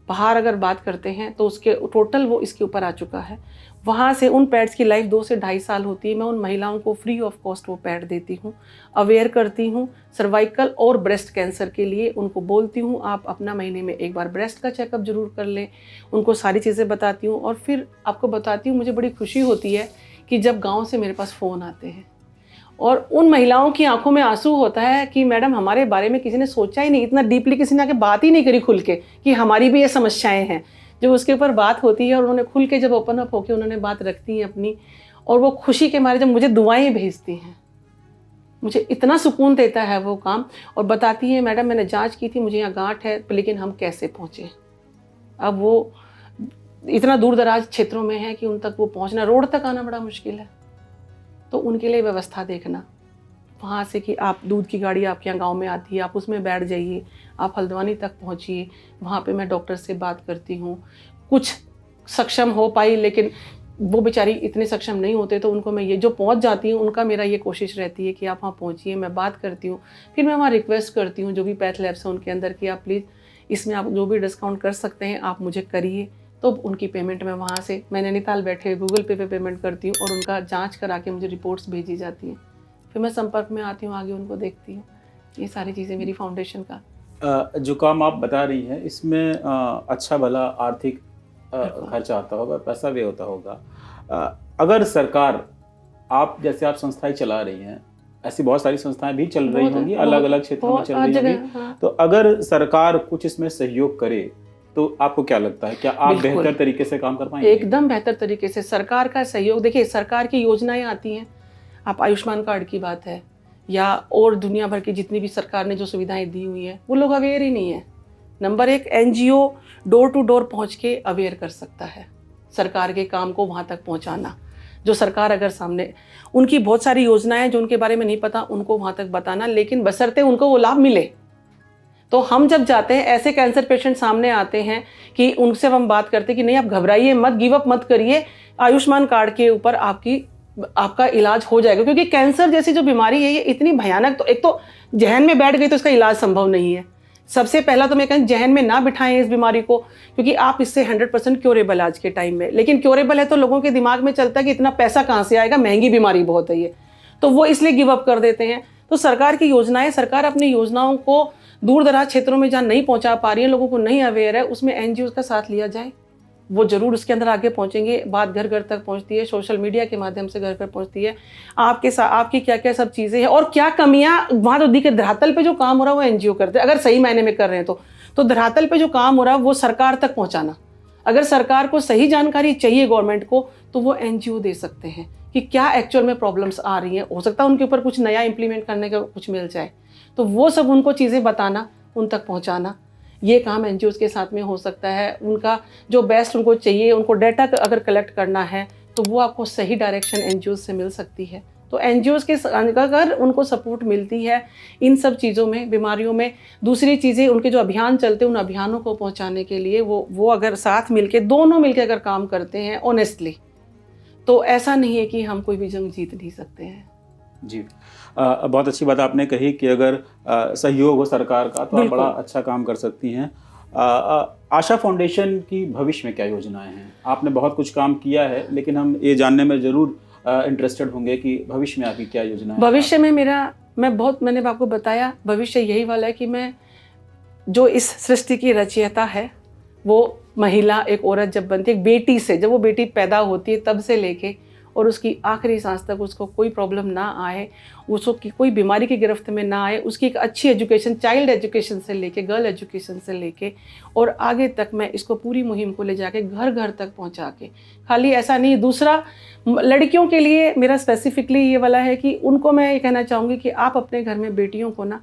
Speaker 1: बाहर अगर बात करते हैं तो उसके टोटल वो इसके ऊपर आ चुका है। वहाँ से उन पैड्स की लाइफ 2 से 2.5 साल होती है। मैं उन महिलाओं को फ्री ऑफ कॉस्ट वो पैड देती हूँ, अवेयर करती हूँ। सर्वाइकल और ब्रेस्ट कैंसर के लिए उनको बोलती हूँ आप अपना महीने में एक बार ब्रेस्ट का चेकअप जरूर कर लें। उनको सारी चीज़ें बताती हूँ, और फिर आपको बताती हूँ, मुझे बड़ी खुशी होती है कि जब गाँव से मेरे पास फ़ोन आते हैं और उन महिलाओं की आंखों में आंसू होता है कि मैडम हमारे बारे में किसी ने सोचा ही नहीं, इतना डीपली किसी ने आके बात ही नहीं करी खुल के कि हमारी भी ये समस्याएं हैं। जब उसके ऊपर बात होती है और उन्होंने खुल के जब ओपन अप होकर उन्होंने बात रखती है अपनी, और वो खुशी के मारे जब मुझे दुआएं भेजती हैं, मुझे इतना सुकून देता है वो काम। और बताती है मैडम मैंने जाँच की थी, मुझे यहाँ गांठ है, लेकिन हम कैसे पहुँचे। अब वो इतना दूर दराज क्षेत्रों में है कि उन तक वो पहुँचना, रोड तक आना बड़ा मुश्किल है। तो उनके लिए व्यवस्था देखना, वहाँ से कि आप दूध की गाड़ी आपके यहाँ गांव में आती है, आप उसमें बैठ जाइए, आप हल्द्वानी तक पहुँचिए, वहाँ पे मैं डॉक्टर से बात करती हूँ। कुछ सक्षम हो पाई, लेकिन वो बेचारी इतने सक्षम नहीं होते, तो उनको मैं ये जो पहुँच जाती हूँ, उनका मेरा ये कोशिश रहती है कि आप वहाँ पहुँचिए, मैं बात करती हूँ। फिर मैं वहाँ रिक्वेस्ट करती हूँ जो भी पैथ लैब्स हैं उनके अंदर कि आप प्लीज़ इसमें आप जो भी डिस्काउंट कर सकते हैं आप मुझे करिए। तो उनकी पेमेंट मैं वहाँ से, मैं नैनीताल बैठे गूगल पे पेमेंट करती हूँ, और उनका जांच करा के मुझे रिपोर्ट्स भेजी जाती हैं। फिर मैं संपर्क में आती हूँ, आगे उनको देखती हूँ। ये सारी चीज़ें मेरी फाउंडेशन का।
Speaker 2: जो काम आप बता रही हैं इसमें अच्छा भला आर्थिक खर्चा आता होगा, पैसा भी होता होगा। अगर सरकार, आप जैसे आप संस्थाएं चला रही हैं, ऐसी बहुत सारी संस्थाएं भी चल रही होंगी, अलग अलग क्षेत्रों में चल रही होंगी, तो अगर सरकार कुछ इसमें सहयोग करे तो आपको क्या लगता है, क्या आप बेहतर तरीके से काम कर पाएंगे?
Speaker 1: एकदम बेहतर तरीके से। सरकार का सहयोग, देखिए सरकार की योजनाएं आती हैं, आप आयुष्मान कार्ड की बात है या और दुनिया भर की जितनी भी सरकार ने जो सुविधाएं दी हुई हैं, वो लोग अवेयर ही नहीं है। Number 1, NGO door to door पहुंच के अवेयर कर सकता है सरकार के काम को वहां तक पहुंचाना। जो सरकार अगर सामने, उनकी बहुत सारी योजनाएं जो उनके बारे में नहीं पता उनको वहां तक बताना, लेकिन बशर्ते उनको वो लाभ मिले। तो हम जब जाते हैं, ऐसे कैंसर पेशेंट सामने आते हैं कि उनसे हम बात करते हैं कि नहीं आप घबराइए मत, गिव अप मत करिए, आयुष्मान कार्ड के ऊपर आपका इलाज हो जाएगा। क्योंकि कैंसर जैसी जो बीमारी है ये इतनी भयानक, तो एक तो जहन में बैठ गई तो इसका इलाज संभव नहीं है। सबसे पहला तो मैं कहूँ जहन में ना बिठाएं इस बीमारी को, क्योंकि आप इससे 100% क्योरेबल आज के टाइम में, लेकिन क्योरेबल है तो लोगों के दिमाग में चलता है कि इतना पैसा कहाँ से आएगा, महंगी बीमारी बहुत है ये, तो वो इसलिए गिव अप कर देते हैं। तो सरकार की योजनाएं, सरकार अपनी योजनाओं को दूर दराज क्षेत्रों में जहाँ नहीं पहुंचा पा रही है, लोगों को नहीं अवेयर है, उसमें एनजीओ का साथ लिया जाए, वो जरूर उसके अंदर आगे पहुंचेंगे। बात घर घर तक पहुंचती है, सोशल मीडिया के माध्यम से घर घर पहुंचती है। आपके साथ आपकी क्या क्या सब चीज़ें हैं और क्या कमियां वहाँ तो दिखे। धरातल पे जो काम हो रहा है वो एनजीओ करते हैं, अगर सही मायने में कर रहे हैं तो धरातल पे जो काम हो रहा है वो सरकार तक पहुँचाना। अगर सरकार को सही जानकारी चाहिए गवर्नमेंट को, तो वो एनजीओ दे सकते हैं कि क्या एक्चुअल में प्रॉब्लम्स आ रही हैं। हो सकता है उनके ऊपर कुछ नया इंप्लीमेंट करने का कुछ मिल जाए, तो वो सब उनको चीज़ें बताना, उन तक पहुंचाना, ये काम एनजीओज़ के साथ में हो सकता है। उनका जो बेस्ट उनको चाहिए, उनको डाटा अगर कलेक्ट करना है, तो वो आपको सही डायरेक्शन एनजीओज़ से मिल सकती है। तो एनजीओज़ के अगर उनको सपोर्ट मिलती है इन सब चीज़ों में, बीमारियों में, दूसरी चीज़ें उनके जो अभियान चलते हैं उन अभियानों को पहुंचाने के लिए वो अगर साथ मिलके, दोनों मिलके अगर काम करते हैं ऑनेस्टली, तो ऐसा नहीं है कि हम कोई भी जंग जीत नहीं सकते हैं।
Speaker 2: जी, बहुत अच्छी बात आपने कही कि अगर सहयोग हो सरकार का तो आप बड़ा अच्छा काम कर सकती हैं। आशा फाउंडेशन की भविष्य में क्या योजनाएं हैं? आपने बहुत कुछ काम किया है, लेकिन हम ये जानने में ज़रूर इंटरेस्टेड होंगे कि भविष्य में आपकी क्या योजना है।
Speaker 1: भविष्य में मैंने आपको बताया, भविष्य यही वाला है कि मैं जो इस सृष्टि की रचयिता है, वो महिला, एक औरत जब बनती है, एक बेटी से, जब वो बेटी पैदा होती है तब से लेके और उसकी आखिरी सांस तक उसको कोई प्रॉब्लम ना आए, उसको कोई बीमारी की गिरफ्त में ना आए, उसकी एक अच्छी एजुकेशन, चाइल्ड एजुकेशन से लेके गर्ल एजुकेशन से लेके और आगे तक, मैं इसको पूरी मुहिम को ले जाके घर घर तक पहुंचा के, खाली ऐसा नहीं। दूसरा, लड़कियों के लिए मेरा स्पेसिफिकली ये वाला है कि उनको मैं ये कहना चाहूँगी कि आप अपने घर में बेटियों को ना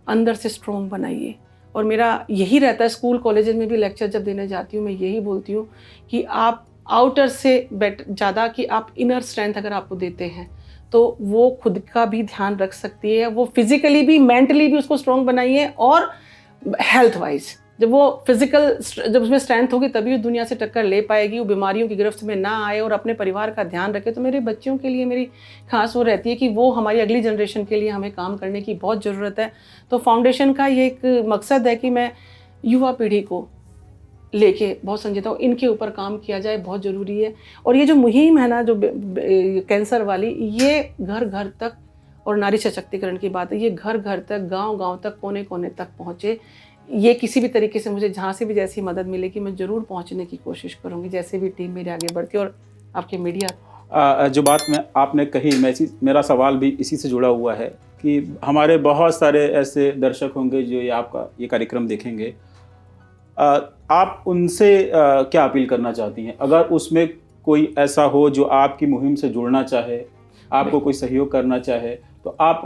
Speaker 1: अंदर से स्ट्रॉन्ग बनाइए। और मेरा यही रहता है, स्कूल कॉलेज में भी लेक्चर जब देने जाती हूँ, मैं यही बोलती हूँ कि आप आउटर से ज़्यादा कि आप इनर स्ट्रेंथ अगर आपको देते हैं, तो वो खुद का भी ध्यान रख सकती है, वो फिजिकली भी, मेंटली भी उसको स्ट्रॉन्ग बनाइए। और हेल्थ वाइज जब वो फिजिकल, जब उसमें स्ट्रेंथ होगी तभी वो दुनिया से टक्कर ले पाएगी, वो बीमारियों की गिरफ्त में ना आए और अपने परिवार का ध्यान रखे। तो मेरे बच्चों के लिए मेरी खास वो रहती है कि वो हमारी अगली जनरेशन के लिए हमें काम करने की बहुत ज़रूरत है। तो फाउंडेशन का ये एक मकसद है कि मैं युवा पीढ़ी को लेके बहुत संजीता हूँ, इनके ऊपर काम किया जाए, बहुत ज़रूरी है। और ये जो मुहिम है ना, जो कैंसर वाली, ये घर घर तक, और नारी सशक्तिकरण की बात है, ये घर घर तक, गांव गांव तक, कोने कोने तक पहुँचे। ये किसी भी तरीके से मुझे जहाँ से भी जैसी मदद मिलेगी मैं ज़रूर पहुँचने की कोशिश करूँगी, जैसे भी टीम मेरी आगे बढ़ती है। और आपके मीडिया
Speaker 2: जो बात आपने कही, मेरा सवाल भी इसी से जुड़ा हुआ है कि हमारे बहुत सारे ऐसे दर्शक होंगे जो ये कार्यक्रम देखेंगे, आप उनसे क्या अपील करना चाहती हैं? अगर उसमें कोई ऐसा हो जो आपकी मुहिम से जुड़ना चाहे, आपको कोई सहयोग करना चाहे, तो आप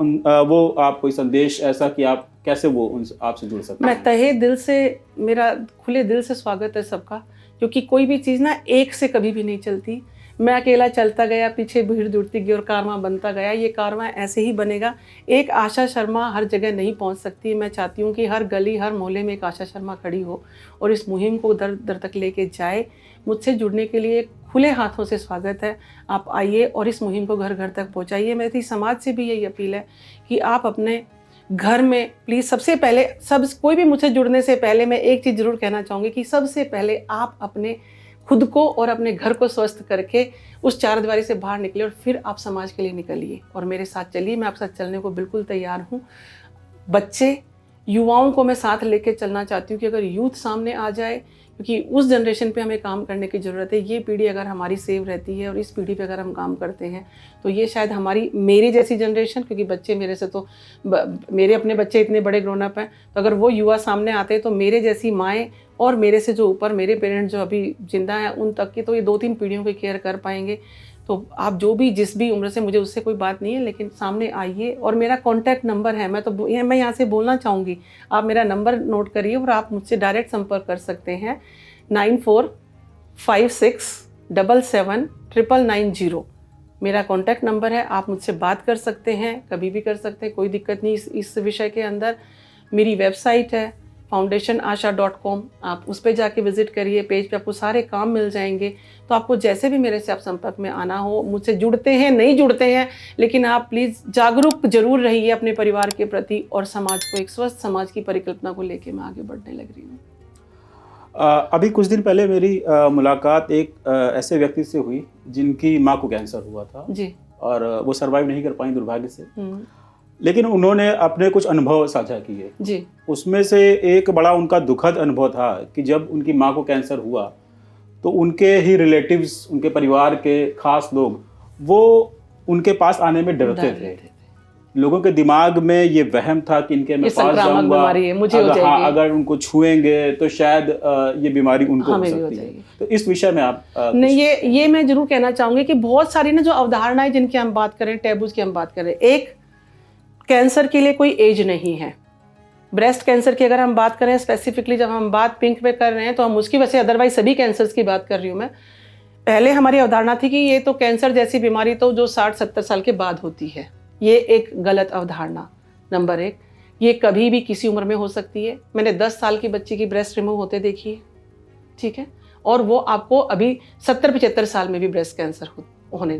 Speaker 2: आप कोई संदेश ऐसा कि आप कैसे आपसे जुड़ सकते हैं?
Speaker 1: मैं तहे दिल से, मेरा खुले दिल से स्वागत है सबका, क्योंकि कोई भी चीज़ ना एक से कभी भी नहीं चलती। मैं अकेला चलता गया, पीछे भीड़ जुड़ती गई और कारवां बनता गया। ये कारवां ऐसे ही बनेगा। एक आशा शर्मा हर जगह नहीं पहुंच सकती। मैं चाहती हूँ कि हर गली, हर मोहल्ले में एक आशा शर्मा खड़ी हो और इस मुहिम को दर दर तक लेके जाए। मुझसे जुड़ने के लिए खुले हाथों से स्वागत है। आप आइए और इस मुहिम को घर घर तक पहुँचाइए। मेरी समाज से भी यही अपील है कि आप अपने घर में प्लीज़, सबसे पहले, कोई भी मुझसे जुड़ने से पहले मैं एक चीज़ ज़रूर कहना चाहूँगी कि सबसे पहले आप अपने खुद को और अपने घर को स्वस्थ करके उस चारदीवारी से बाहर निकले और फिर आप समाज के लिए निकलिए और मेरे साथ चलिए। मैं आपके साथ चलने को बिल्कुल तैयार हूँ। बच्चे, युवाओं को मैं साथ लेके चलना चाहती हूँ कि अगर यूथ सामने आ जाए, क्योंकि उस जनरेशन पे हमें काम करने की ज़रूरत है। ये पीढ़ी अगर हमारी सेव रहती है और इस पीढ़ी पे अगर हम काम करते हैं, तो ये शायद मेरी जैसी जनरेशन, क्योंकि बच्चे मेरे से तो, मेरे अपने बच्चे इतने बड़े ग्रोन अप हैं, तो अगर वो युवा सामने आते हैं तो मेरे जैसी माएँ और मेरे से जो ऊपर मेरे पेरेंट्स जो अभी जिंदा हैं उन तक की, तो ये 2-3 पीढ़ियों की केयर कर पाएंगे। तो आप जो भी, जिस भी उम्र से, मुझे उससे कोई बात नहीं है, लेकिन सामने आइए। और मेरा कॉन्टैक्ट नंबर है, मैं यहाँ से बोलना चाहूँगी, आप मेरा नंबर नोट करिए और आप मुझसे डायरेक्ट संपर्क कर सकते हैं। 9456779990 मेरा कॉन्टैक्ट नंबर है। आप मुझसे बात कर सकते हैं, कभी भी कर सकते हैं, कोई दिक्कत नहीं इस विषय के अंदर। मेरी वेबसाइट है foundationasha.com, आप उस पर जाके विजिट करिए। पेज पे आपको सारे काम मिल जाएंगे। तो आपको जैसे भी मेरे से आप संपर्क में आना हो, मुझसे जुड़ते हैं, नहीं जुड़ते हैं, लेकिन आप प्लीज़ जागरूक जरूर रहिए अपने परिवार के प्रति और समाज को, एक स्वस्थ समाज की परिकल्पना को लेके मैं आगे बढ़ने लग रही हूँ।
Speaker 2: अभी कुछ दिन पहले मेरी मुलाकात एक ऐसे व्यक्ति से हुई जिनकी माँ को कैंसर हुआ था
Speaker 1: जी,
Speaker 2: और वो सर्वाइव नहीं कर पाई दुर्भाग्य से, लेकिन उन्होंने अपने कुछ अनुभव साझा किए
Speaker 1: जी।
Speaker 2: उसमें से एक बड़ा उनका दुखद अनुभव था कि जब उनकी माँ को कैंसर हुआ तो उनके ही रिलेटिव्स, उनके परिवार के खास लोग, वो उनके पास आने में डरते थे। लोगों के दिमाग में ये वहम था कि इनके मैं पास
Speaker 1: संक्रामक बीमारी है, मुझे हो
Speaker 2: अगर,
Speaker 1: जाएगी।
Speaker 2: अगर उनको छुएंगे तो शायद ये बीमारी उनको हो
Speaker 1: हमें भी हो
Speaker 2: सकती है।
Speaker 1: जाएगी।
Speaker 2: तो इस विषय में आप
Speaker 1: नहीं, ये मैं जरूर कहना चाहूंगी कि बहुत सारी ना जो अवधारणाएं जिनकी हम बात करें, टैबूज की हम बात करें, एक कैंसर के लिए कोई एज नहीं है। ब्रेस्ट कैंसर की अगर हम बात करें स्पेसिफिकली, जब हम बात पिंक पे कर रहे हैं तो हम उसकी वजह से, अदरवाइज सभी कैंसर्स की बात कर रही हूँ मैं। पहले हमारी अवधारणा थी कि ये तो कैंसर जैसी बीमारी तो जो 60-70 साल के बाद होती है। ये एक गलत अवधारणा नंबर 1। ये कभी भी किसी उम्र में हो सकती है। मैंने 10 साल की बच्ची की ब्रेस्ट रिमूव होते देखी है, ठीक है, और वो आपको अभी 70-75 साल में भी ब्रेस्ट कैंसर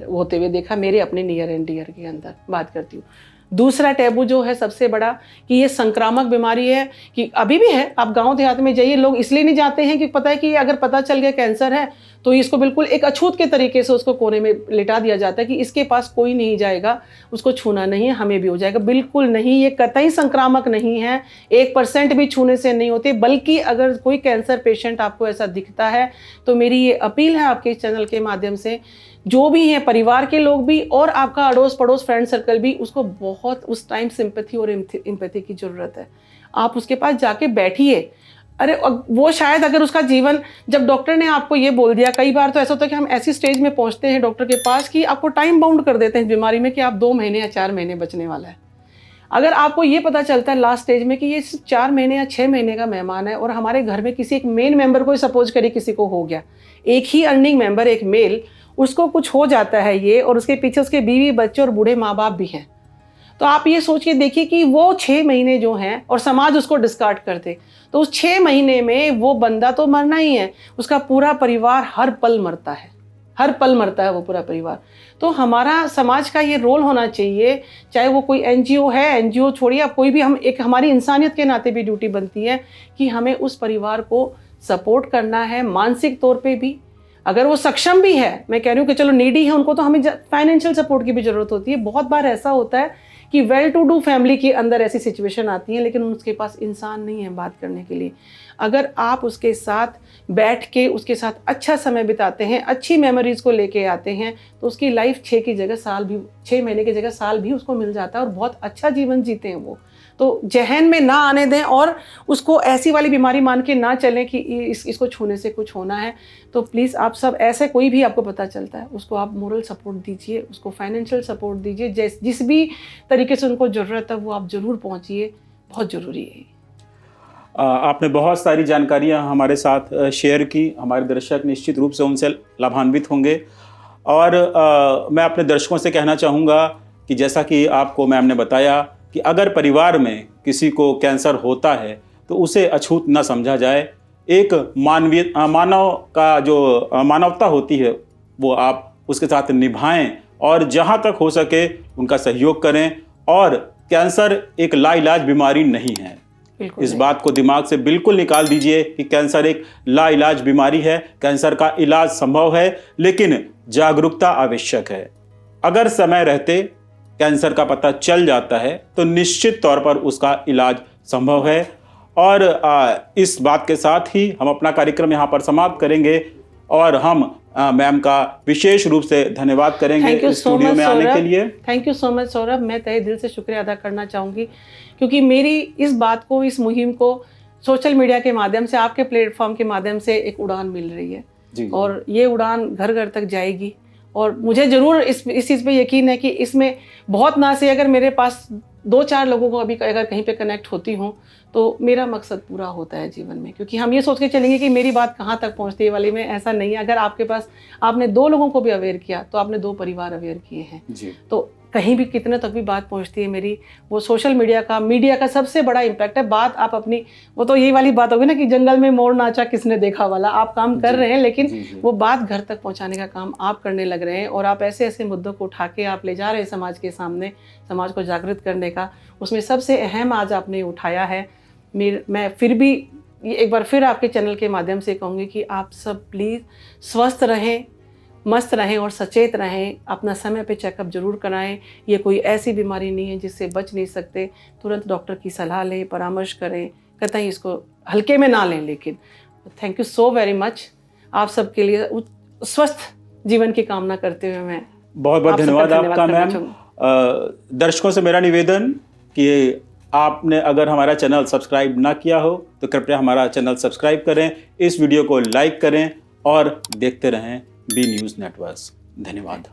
Speaker 1: होते हुए देखा, मेरे अपने नियर एंड डियर के अंदर बात करती हूँ। दूसरा टैबू जो है सबसे बड़ा कि ये संक्रामक बीमारी है, कि अभी भी है। आप गांव देहात में जाइए, लोग इसलिए नहीं जाते हैं कि पता है कि अगर पता चल गया कैंसर है तो इसको बिल्कुल एक अछूत के तरीके से उसको कोने में लिटा दिया जाता है कि इसके पास कोई नहीं जाएगा, उसको छूना नहीं है, हमें भी हो जाएगा। बिल्कुल नहीं, ये कतई संक्रामक नहीं है, 1% भी छूने से नहीं होते। बल्कि अगर कोई कैंसर पेशेंट आपको ऐसा दिखता है तो मेरी ये अपील है आपके इस चैनल के माध्यम से, जो भी हैं, परिवार के लोग भी और आपका अड़ोस पड़ोस फ्रेंड सर्कल भी, उसको बहुत उस टाइम सिंपैथी और एम्पैथी की ज़रूरत है। आप उसके पास जाके बैठिए। अरे वो शायद अगर उसका जीवन, जब डॉक्टर ने आपको ये बोल दिया, कई बार तो ऐसा होता है कि हम ऐसी स्टेज में पहुंचते हैं डॉक्टर के पास कि आपको टाइम बाउंड कर देते हैं बीमारी में कि आप 2 महीने या 4 महीने बचने वाला है। अगर आपको ये पता चलता है लास्ट स्टेज में कि ये 4 महीने या 6 महीने का मेहमान है और हमारे घर में किसी एक मेन मेंबर को, सपोज करिए किसी को हो गया, एक ही अर्निंग मेंबर, एक मेल, उसको कुछ हो जाता है ये, और उसके पीछे उसके बीवी बच्चे और बूढ़े माँ बाप भी हैं, तो आप ये सोच के देखिए कि वो 6 महीने जो हैं और समाज उसको डिस्कार्ड कर दे, तो उस 6 महीने में वो बंदा तो मरना ही है, उसका पूरा परिवार हर पल मरता है, हर पल मरता है वो पूरा परिवार। तो हमारा समाज का ये रोल होना चाहिए, चाहे वो कोई एनजीओ है, एनजीओ छोड़िए, आप कोई भी, हम एक, हमारी इंसानियत के नाते भी ड्यूटी बनती है कि हमें उस परिवार को सपोर्ट करना है, मानसिक तौर पे भी। अगर वो सक्षम भी है, मैं कह रही हूँ कि चलो नीडी है, उनको तो हमें फाइनेंशियल सपोर्ट की भी ज़रूरत होती है। बहुत बार ऐसा होता है कि वेल टू डू फैमिली के अंदर ऐसी सिचुएशन आती है, लेकिन उसके पास इंसान नहीं है बात करने के लिए। अगर आप उसके साथ बैठ के उसके साथ अच्छा समय बिताते हैं, अच्छी मेमोरीज को लेके आते हैं, तो उसकी लाइफ 6 की जगह साल भी, 6 महीने की जगह साल भी उसको मिल जाता है और बहुत अच्छा जीवन जीते हैं वो। तो जहन में ना आने दें और उसको ऐसी वाली बीमारी मान के ना चलें कि इसको छूने से कुछ होना है। तो प्लीज़ आप सब, ऐसे कोई भी आपको पता चलता है, उसको आप मोरल सपोर्ट दीजिए, उसको फाइनेंशियल सपोर्ट दीजिए, जिस भी तरीके से उनको ज़रूरत है वो आप ज़रूर पहुँचिए, बहुत ज़रूरी है।
Speaker 2: आपने बहुत सारी जानकारियाँ हमारे साथ शेयर की। हमारे दर्शक निश्चित रूप से उनसे लाभान्वित होंगे। और मैं अपने दर्शकों से कहना चाहूँगा कि जैसा कि आपको मैम ने बताया कि अगर परिवार में किसी को कैंसर होता है तो उसे अछूत न समझा जाए। एक मानव का जो मानवता होती है वो आप उसके साथ निभाएं और जहाँ तक हो सके उनका सहयोग करें। और कैंसर एक लाइलाज बीमारी नहीं है, इस बात को दिमाग से बिल्कुल निकाल दीजिए कि कैंसर एक लाइलाज बीमारी है। कैंसर का इलाज संभव है, लेकिन जागरूकता आवश्यक है। अगर समय रहते कैंसर का पता चल जाता है तो निश्चित तौर पर उसका इलाज संभव है। और इस बात के साथ ही हम अपना कार्यक्रम यहाँ पर समाप्त करेंगे और हम मैम का विशेष रूप से धन्यवाद करेंगे स्टूडियो में आने के लिए।
Speaker 1: Thank you so much Saurabh. मैं तहे दिल से शुक्रिया अदा करना चाहूँगी, क्योंकि मेरी इस बात को, इस मुहिम को सोशल मीडिया के माध्यम से, आपके प्लेटफॉर्म के माध्यम से एक उड़ान मिल रही है जी। और ये उड़ान घर घर तक जाएगी। और मुझे ज़रूर इस चीज़ पे यकीन है कि इसमें बहुत ना से अगर मेरे पास 2-4 लोगों को अभी अगर कहीं पे कनेक्ट होती हूँ तो मेरा मकसद पूरा होता है जीवन में। क्योंकि हम ये सोच के चलेंगे कि मेरी बात कहाँ तक पहुँचती है वाली में, ऐसा नहीं है। अगर आपके पास, आपने 2 लोगों को भी अवेयर किया तो आपने 2 परिवार अवेयर किए हैं जी। तो कहीं भी कितने तक भी बात पहुंचती है मेरी, वो सोशल मीडिया का सबसे बड़ा इम्पैक्ट है। बात आप अपनी, वो तो यही वाली बात होगी ना कि जंगल में मोर नाचा किसने देखा वाला, आप काम कर रहे हैं, लेकिन वो बात घर तक पहुंचाने का काम आप करने लग रहे हैं। और आप ऐसे ऐसे मुद्दों को उठा के आप ले जा रहे हैं समाज के सामने, समाज को जागृत करने का। उसमें सबसे अहम आज आपने उठाया है। मैं फिर भी एक बार फिर आपके चैनल के माध्यम से कहूँगी कि आप सब प्लीज़ स्वस्थ रहें, मस्त रहें और सचेत रहें। अपना समय पे चेकअप जरूर कराएं। ये कोई ऐसी बीमारी नहीं है जिससे बच नहीं सकते। तुरंत डॉक्टर की सलाह लें, परामर्श करें, कतई इसको हल्के में ना लें। लेकिन thank you so very much. आप सबके लिए स्वस्थ जीवन की कामना करते हुए मैं
Speaker 2: बहुत बहुत धन्यवाद आपका मैम। दर्शकों से मेरा निवेदन कि आपने अगर हमारा चैनल सब्सक्राइब ना किया हो तो कृपया हमारा चैनल सब्सक्राइब करें, इस वीडियो को लाइक करें और देखते रहें बी न्यूज़ नेटवर्क। धन्यवाद।